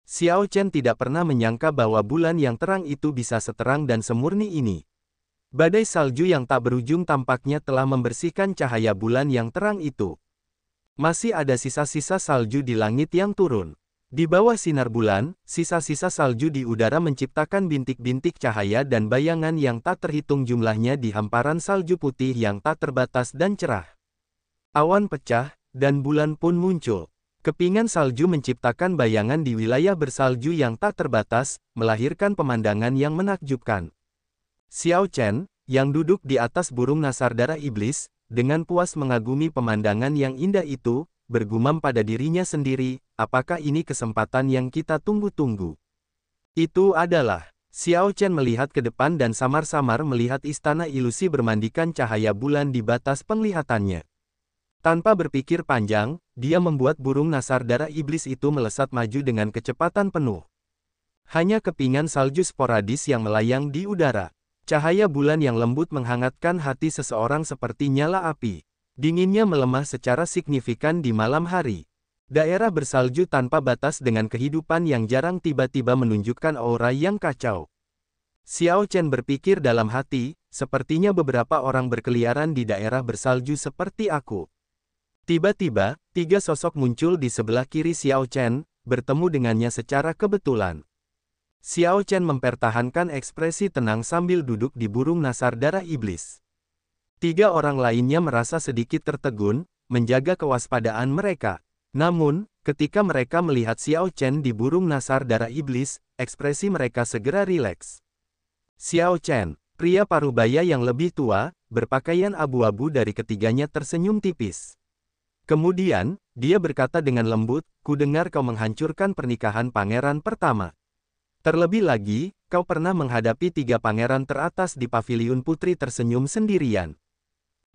Xiao Chen tidak pernah menyangka bahwa bulan yang terang itu bisa seterang dan semurni ini. Badai salju yang tak berujung tampaknya telah membersihkan cahaya bulan yang terang itu. Masih ada sisa-sisa salju di langit yang turun. Di bawah sinar bulan, sisa-sisa salju di udara menciptakan bintik-bintik cahaya dan bayangan yang tak terhitung jumlahnya di hamparan salju putih yang tak terbatas dan cerah. Awan pecah, dan bulan pun muncul. Kepingan salju menciptakan bayangan di wilayah bersalju yang tak terbatas, melahirkan pemandangan yang menakjubkan. Xiao Chen, yang duduk di atas burung nasar darah iblis, dengan puas mengagumi pemandangan yang indah itu, bergumam pada dirinya sendiri, apakah ini kesempatan yang kita tunggu-tunggu? Itu adalah. Xiao Chen melihat ke depan dan samar-samar melihat istana ilusi bermandikan cahaya bulan di batas penglihatannya. Tanpa berpikir panjang, dia membuat burung nasar darah iblis itu melesat maju dengan kecepatan penuh. Hanya kepingan salju sporadis yang melayang di udara. Cahaya bulan yang lembut menghangatkan hati seseorang seperti nyala api. Dinginnya melemah secara signifikan di malam hari. Daerah bersalju tanpa batas dengan kehidupan yang jarang tiba-tiba menunjukkan aura yang kacau. Xiao Chen berpikir dalam hati, sepertinya beberapa orang berkeliaran di daerah bersalju seperti aku. Tiba-tiba, 3 sosok muncul di sebelah kiri Xiao Chen, bertemu dengannya secara kebetulan. Xiao Chen mempertahankan ekspresi tenang sambil duduk di burung nasar darah iblis. 3 orang lainnya merasa sedikit tertegun, menjaga kewaspadaan mereka. Namun, ketika mereka melihat Xiao Chen di burung nasar darah iblis, ekspresi mereka segera rileks. Xiao Chen, pria parubaya yang lebih tua, berpakaian abu-abu dari ketiganya tersenyum tipis. Kemudian, dia berkata dengan lembut, "Ku dengar kau menghancurkan pernikahan pangeran pertama. Terlebih lagi, kau pernah menghadapi 3 pangeran teratas di paviliun putri tersenyum sendirian.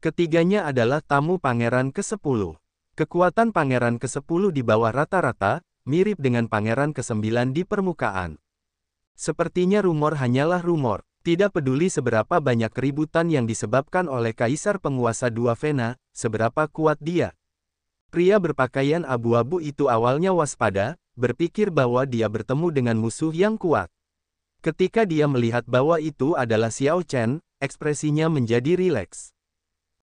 Ketiganya adalah tamu pangeran ke-10. Kekuatan pangeran ke-10 di bawah rata-rata, mirip dengan pangeran ke-9 di permukaan. Sepertinya rumor hanyalah rumor. Tidak peduli seberapa banyak keributan yang disebabkan oleh kaisar penguasa dua Vena, seberapa kuat dia. Pria berpakaian abu-abu itu awalnya waspada, berpikir bahwa dia bertemu dengan musuh yang kuat. Ketika dia melihat bahwa itu adalah Xiao Chen, ekspresinya menjadi rileks.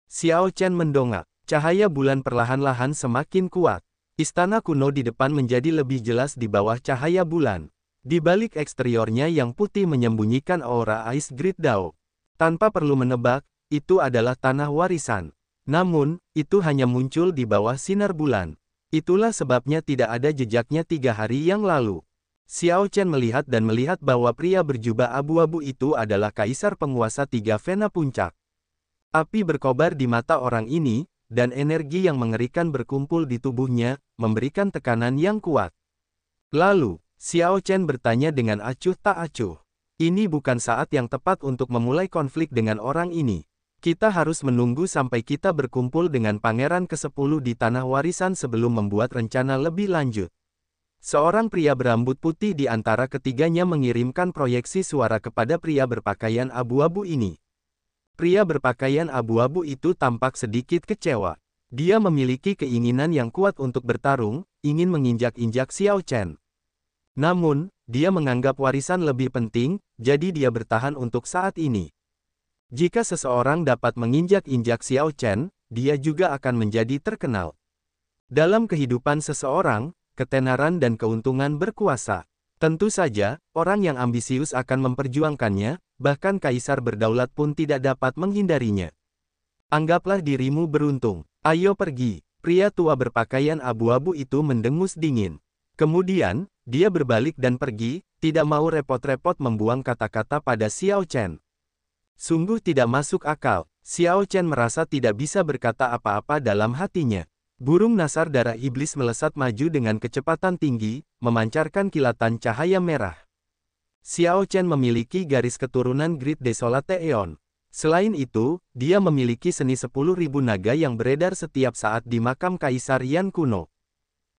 Xiao Chen mendongak. Cahaya bulan perlahan-lahan semakin kuat. Istana kuno di depan menjadi lebih jelas di bawah cahaya bulan. Di balik eksteriornya yang putih menyembunyikan aura Ice Grid Dao. Tanpa perlu menebak, itu adalah tanah warisan. Namun, itu hanya muncul di bawah sinar bulan. Itulah sebabnya tidak ada jejaknya 3 hari yang lalu. Xiao Chen melihat bahwa pria berjubah abu-abu itu adalah kaisar penguasa 3 Vena puncak. Api berkobar di mata orang ini, dan energi yang mengerikan berkumpul di tubuhnya, memberikan tekanan yang kuat. Lalu, Xiao Chen bertanya dengan acuh tak acuh. Ini bukan saat yang tepat untuk memulai konflik dengan orang ini. Kita harus menunggu sampai kita berkumpul dengan pangeran ke-10 di tanah warisan sebelum membuat rencana lebih lanjut. Seorang pria berambut putih di antara ketiganya mengirimkan proyeksi suara kepada pria berpakaian abu-abu ini. Pria berpakaian abu-abu itu tampak sedikit kecewa. Dia memiliki keinginan yang kuat untuk bertarung, ingin menginjak-injak Xiao Chen. Namun, dia menganggap warisan lebih penting, jadi dia bertahan untuk saat ini. Jika seseorang dapat menginjak-injak Xiao Chen, dia juga akan menjadi terkenal. Dalam kehidupan seseorang, ketenaran dan keuntungan berkuasa. Tentu saja, orang yang ambisius akan memperjuangkannya, bahkan kaisar berdaulat pun tidak dapat menghindarinya. Anggaplah dirimu beruntung. Ayo pergi. Pria tua berpakaian abu-abu itu mendengus dingin. Kemudian, dia berbalik dan pergi, tidak mau repot-repot membuang kata-kata pada Xiao Chen. Sungguh tidak masuk akal. Xiao Chen merasa tidak bisa berkata apa-apa dalam hatinya. Burung nasar darah iblis melesat maju dengan kecepatan tinggi, memancarkan kilatan cahaya merah. Xiao Chen memiliki garis keturunan Grid Desolate Eon. Selain itu, dia memiliki seni 10.000 naga yang beredar setiap saat di makam Kaisar Yan kuno.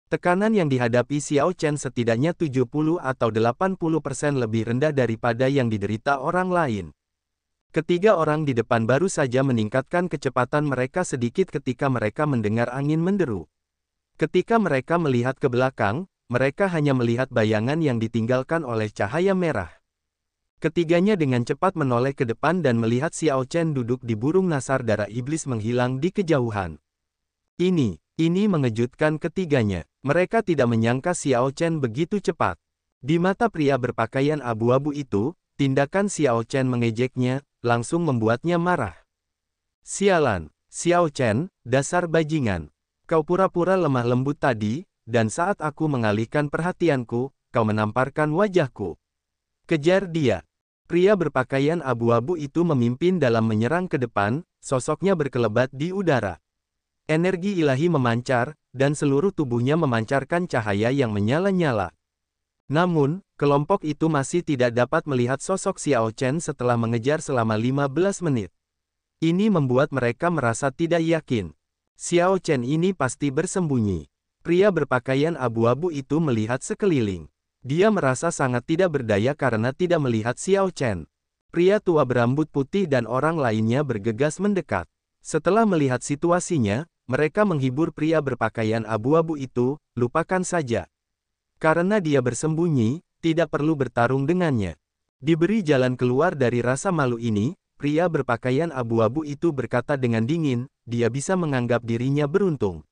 Tekanan yang dihadapi Xiao Chen setidaknya 70 atau 80% lebih rendah daripada yang diderita orang lain. Ketiga orang di depan baru saja meningkatkan kecepatan mereka sedikit ketika mereka mendengar angin menderu. Ketika mereka melihat ke belakang, mereka hanya melihat bayangan yang ditinggalkan oleh cahaya merah. Ketiganya dengan cepat menoleh ke depan dan melihat Xiao Chen duduk di burung nasar darah iblis menghilang di kejauhan. Ini mengejutkan ketiganya. Mereka tidak menyangka Xiao Chen begitu cepat. Di mata pria berpakaian abu-abu itu, tindakan Xiao Chen mengejeknya, langsung membuatnya marah. Sialan, Xiao Chen, dasar bajingan. Kau pura-pura lemah lembut tadi, dan saat aku mengalihkan perhatianku, kau menamparkan wajahku. Kejar dia. Pria berpakaian abu-abu itu memimpin dalam menyerang ke depan, sosoknya berkelebat di udara. Energi ilahi memancar, dan seluruh tubuhnya memancarkan cahaya yang menyala-nyala. Namun, kelompok itu masih tidak dapat melihat sosok Xiao Chen setelah mengejar selama 15 menit. Ini membuat mereka merasa tidak yakin. Xiao Chen ini pasti bersembunyi. Pria berpakaian abu-abu itu melihat sekeliling. Dia merasa sangat tidak berdaya karena tidak melihat Xiao Chen. Pria tua berambut putih dan orang lainnya bergegas mendekat. Setelah melihat situasinya, mereka menghibur pria berpakaian abu-abu itu, lupakan saja. Karena dia bersembunyi, tidak perlu bertarung dengannya. Diberi jalan keluar dari rasa malu ini, pria berpakaian abu-abu itu berkata dengan dingin, dia bisa menganggap dirinya beruntung.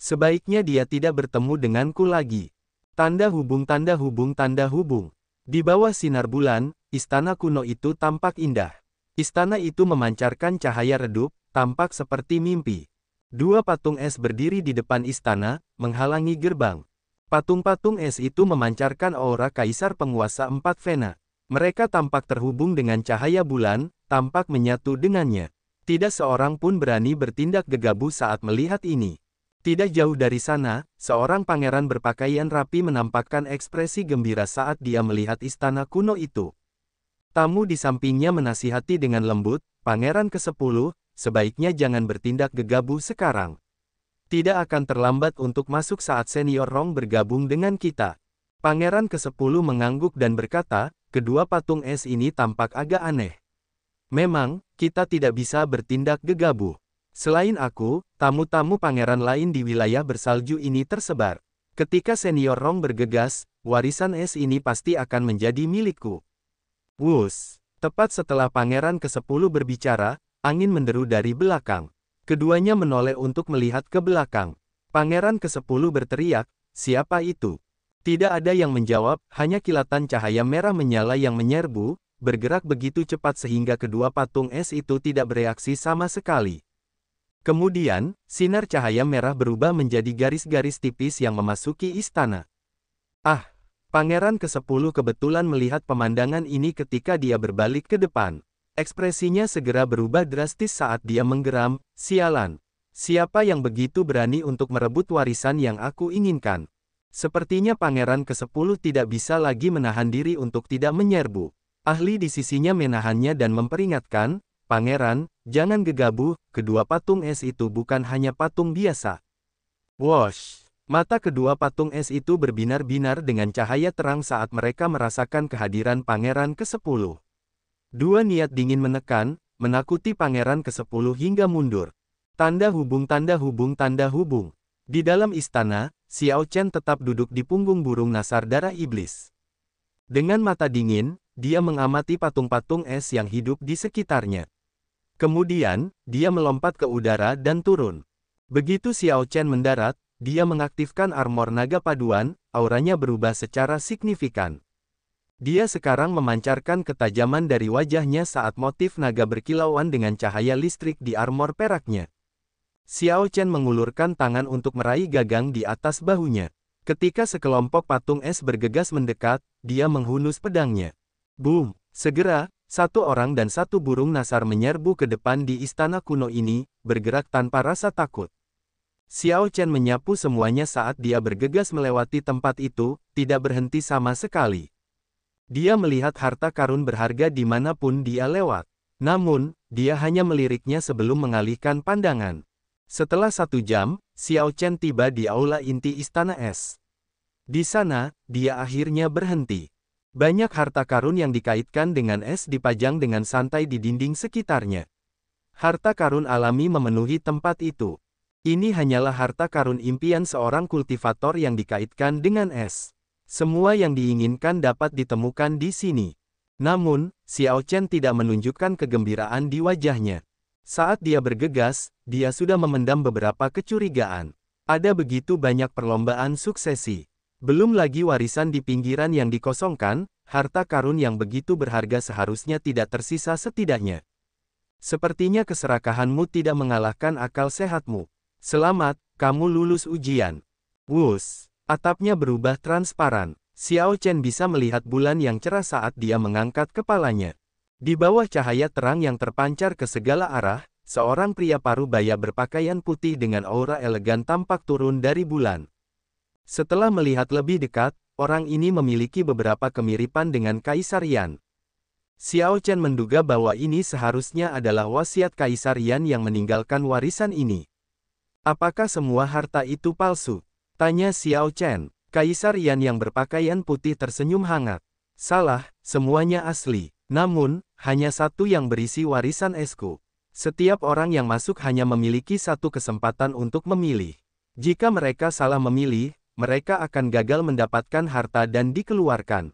Sebaiknya dia tidak bertemu denganku lagi. Tanda hubung tanda hubung tanda hubung. Di bawah sinar bulan, istana kuno itu tampak indah. Istana itu memancarkan cahaya redup, tampak seperti mimpi. Dua patung es berdiri di depan istana, menghalangi gerbang. Patung-patung es itu memancarkan aura kaisar penguasa 4 Vena. Mereka tampak terhubung dengan cahaya bulan, tampak menyatu dengannya. Tidak seorang pun berani bertindak gegabah saat melihat ini. Tidak jauh dari sana, seorang pangeran berpakaian rapi menampakkan ekspresi gembira saat dia melihat istana kuno itu. Tamu di sampingnya menasihati dengan lembut, "Pangeran ke-10, sebaiknya jangan bertindak gegabah sekarang. Tidak akan terlambat untuk masuk saat senior Rong bergabung dengan kita." Pangeran ke-10 mengangguk dan berkata, kedua patung es ini tampak agak aneh. Memang, kita tidak bisa bertindak gegabah. Selain aku, tamu-tamu pangeran lain di wilayah bersalju ini tersebar. Ketika senior Rong bergegas, warisan es ini pasti akan menjadi milikku. Wus! Tepat setelah pangeran ke-10 berbicara, angin menderu dari belakang. Keduanya menoleh untuk melihat ke belakang. Pangeran ke-10 berteriak, "Siapa itu?" Tidak ada yang menjawab, hanya kilatan cahaya merah menyala yang menyerbu, bergerak begitu cepat sehingga kedua patung es itu tidak bereaksi sama sekali. Kemudian, sinar cahaya merah berubah menjadi garis-garis tipis yang memasuki istana. Ah! Pangeran ke-10 kebetulan melihat pemandangan ini ketika dia berbalik ke depan. Ekspresinya segera berubah drastis saat dia menggeram, "Sialan! Siapa yang begitu berani untuk merebut warisan yang aku inginkan?" Sepertinya Pangeran ke-10 tidak bisa lagi menahan diri untuk tidak menyerbu. Ahli di sisinya menahannya dan memperingatkan, "Pangeran, jangan gegabah, kedua patung es itu bukan hanya patung biasa." Wosh! Mata kedua patung es itu berbinar-binar dengan cahaya terang saat mereka merasakan kehadiran Pangeran ke-10. Dua niat dingin menekan, menakuti Pangeran ke-10 hingga mundur. Tanda hubung, tanda hubung, tanda hubung. Di dalam istana, Xiao Chen tetap duduk di punggung burung nasar darah iblis. Dengan mata dingin, dia mengamati patung-patung es yang hidup di sekitarnya. Kemudian, dia melompat ke udara dan turun. Begitu Xiao Chen mendarat, dia mengaktifkan armor naga paduan, auranya berubah secara signifikan. Dia sekarang memancarkan ketajaman dari wajahnya saat motif naga berkilauan dengan cahaya listrik di armor peraknya. Xiao Chen mengulurkan tangan untuk meraih gagang di atas bahunya. Ketika sekelompok patung es bergegas mendekat, dia menghunus pedangnya. Boom! Segera, satu orang dan satu burung nasar menyerbu ke depan di istana kuno ini, bergerak tanpa rasa takut. Xiao Chen menyapu semuanya saat dia bergegas melewati tempat itu, tidak berhenti sama sekali. Dia melihat harta karun berharga dimanapun dia lewat. Namun, dia hanya meliriknya sebelum mengalihkan pandangan. Setelah 1 jam, Xiao Chen tiba di aula inti istana es. Di sana, dia akhirnya berhenti. Banyak harta karun yang dikaitkan dengan es dipajang dengan santai di dinding sekitarnya. Harta karun alami memenuhi tempat itu. Ini hanyalah harta karun impian seorang kultivator yang dikaitkan dengan es. Semua yang diinginkan dapat ditemukan di sini. Namun, Xiao Chen tidak menunjukkan kegembiraan di wajahnya. Saat dia bergegas, dia sudah memendam beberapa kecurigaan. Ada begitu banyak perlombaan suksesi. Belum lagi warisan di pinggiran yang dikosongkan, harta karun yang begitu berharga seharusnya tidak tersisa setidaknya. Sepertinya keserakahanmu tidak mengalahkan akal sehatmu. Selamat, kamu lulus ujian. Wus! Atapnya berubah transparan. Xiao Chen bisa melihat bulan yang cerah saat dia mengangkat kepalanya. Di bawah cahaya terang yang terpancar ke segala arah, seorang pria parubaya berpakaian putih dengan aura elegan tampak turun dari bulan. Setelah melihat lebih dekat, orang ini memiliki beberapa kemiripan dengan Kaisar Yan. Xiao Chen menduga bahwa ini seharusnya adalah wasiat Kaisar Yan yang meninggalkan warisan ini. Apakah semua harta itu palsu? Tanya Xiao Chen. Kaisar Yan yang berpakaian putih tersenyum hangat. Salah, semuanya asli. Namun, hanya satu yang berisi warisan esku. Setiap orang yang masuk hanya memiliki satu kesempatan untuk memilih. Jika mereka salah memilih, mereka akan gagal mendapatkan harta dan dikeluarkan.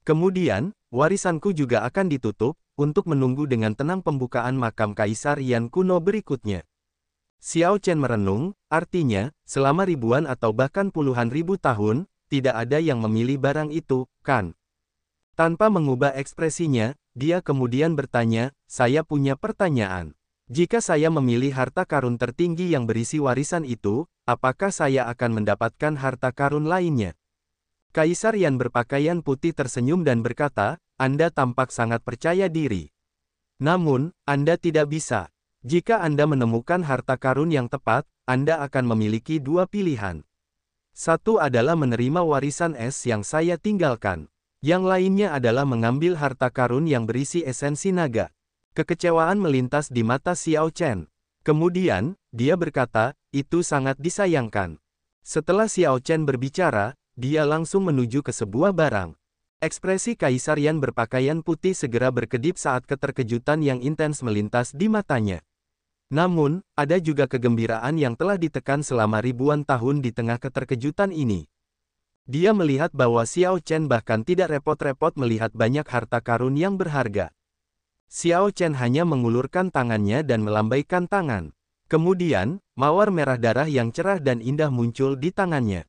Kemudian, warisanku juga akan ditutup, untuk menunggu dengan tenang pembukaan makam Kaisar Yan kuno berikutnya. Xiao Chen merenung, artinya, selama ribuan atau bahkan puluhan ribu tahun, tidak ada yang memilih barang itu, kan? Tanpa mengubah ekspresinya, dia kemudian bertanya, "Saya punya pertanyaan. Jika saya memilih harta karun tertinggi yang berisi warisan itu, apakah saya akan mendapatkan harta karun lainnya?" Kaisar Yan berpakaian putih tersenyum dan berkata, "Anda tampak sangat percaya diri. Namun, Anda tidak bisa. Jika Anda menemukan harta karun yang tepat, Anda akan memiliki dua pilihan. Satu adalah menerima warisan es yang saya tinggalkan. Yang lainnya adalah mengambil harta karun yang berisi esensi naga." Kekecewaan melintas di mata Xiao Chen. Kemudian, dia berkata, "Itu sangat disayangkan." Setelah Xiao Chen berbicara, dia langsung menuju ke sebuah barang. Ekspresi Kaisar Yan berpakaian putih segera berkedip saat keterkejutan yang intens melintas di matanya. Namun, ada juga kegembiraan yang telah ditekan selama ribuan tahun di tengah keterkejutan ini. Dia melihat bahwa Xiao Chen bahkan tidak repot-repot melihat banyak harta karun yang berharga. Xiao Chen hanya mengulurkan tangannya dan melambaikan tangan. Kemudian, mawar merah darah yang cerah dan indah muncul di tangannya.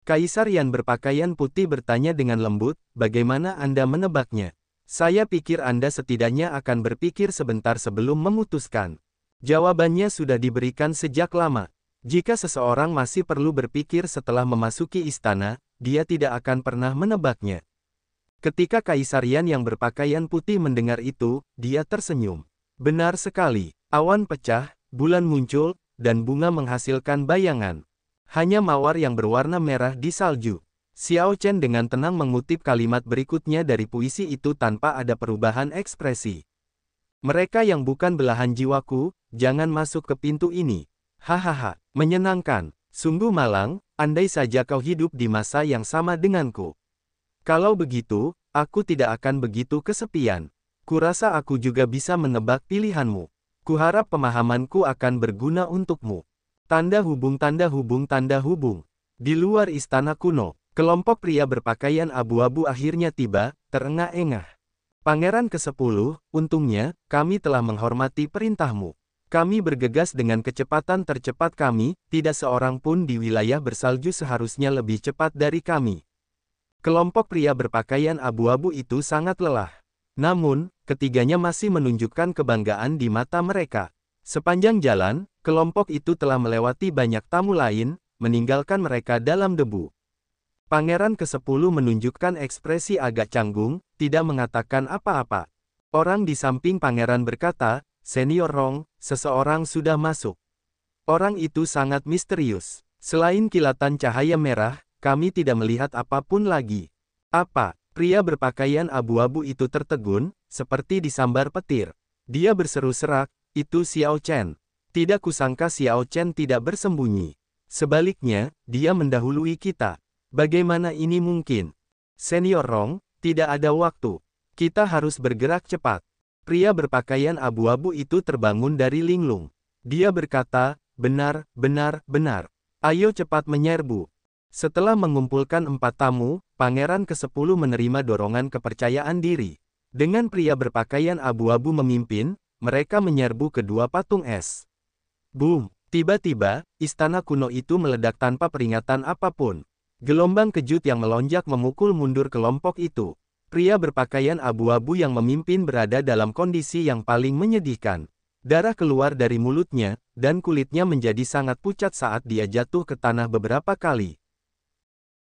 Kaisar Yan berpakaian putih bertanya dengan lembut, "Bagaimana Anda menebaknya?" "Saya pikir Anda setidaknya akan berpikir sebentar sebelum memutuskan." Jawabannya sudah diberikan sejak lama. Jika seseorang masih perlu berpikir setelah memasuki istana, dia tidak akan pernah menebaknya. Ketika Kaisar Yan yang berpakaian putih mendengar itu, dia tersenyum. Benar sekali, awan pecah, bulan muncul, dan bunga menghasilkan bayangan. Hanya mawar yang berwarna merah di salju. Xiao Chen dengan tenang mengutip kalimat berikutnya dari puisi itu tanpa ada perubahan ekspresi. "Mereka yang bukan belahan jiwaku, jangan masuk ke pintu ini." Hahaha, menyenangkan. Sungguh malang, andai saja kau hidup di masa yang sama denganku. Kalau begitu, aku tidak akan begitu kesepian. Kurasa aku juga bisa menebak pilihanmu. Kuharap pemahamanku akan berguna untukmu. Tanda hubung tanda hubung tanda hubung. Di luar istana kuno, kelompok pria berpakaian abu-abu akhirnya tiba, terengah-engah. "Pangeran ke-10, untungnya, kami telah menghormati perintahmu. Kami bergegas dengan kecepatan tercepat kami, tidak seorang pun di wilayah bersalju seharusnya lebih cepat dari kami." Kelompok pria berpakaian abu-abu itu sangat lelah. Namun, ketiganya masih menunjukkan kebanggaan di mata mereka. Sepanjang jalan, kelompok itu telah melewati banyak tamu lain, meninggalkan mereka dalam debu. Pangeran ke-10 menunjukkan ekspresi agak canggung, tidak mengatakan apa-apa. Orang di samping pangeran berkata, "Senior Rong, seseorang sudah masuk." Orang itu sangat misterius. Selain kilatan cahaya merah, kami tidak melihat apapun lagi. "Apa?" Pria berpakaian abu-abu itu tertegun, seperti disambar petir. Dia berseru serak, "Itu Xiao Chen." Tidak kusangka Xiao Chen tidak bersembunyi. Sebaliknya, dia mendahului kita. Bagaimana ini mungkin? Senior Rong, tidak ada waktu. Kita harus bergerak cepat. Pria berpakaian abu-abu itu terbangun dari linglung. Dia berkata, "Benar, benar, benar. Ayo cepat menyerbu." Setelah mengumpulkan 4 tamu, Pangeran ke-10 menerima dorongan kepercayaan diri. Dengan pria berpakaian abu-abu memimpin, mereka menyerbu kedua patung es. Boom! Tiba-tiba, istana kuno itu meledak tanpa peringatan apapun. Gelombang kejut yang melonjak memukul mundur kelompok itu. Pria berpakaian abu-abu yang memimpin berada dalam kondisi yang paling menyedihkan. Darah keluar dari mulutnya, dan kulitnya menjadi sangat pucat saat dia jatuh ke tanah beberapa kali.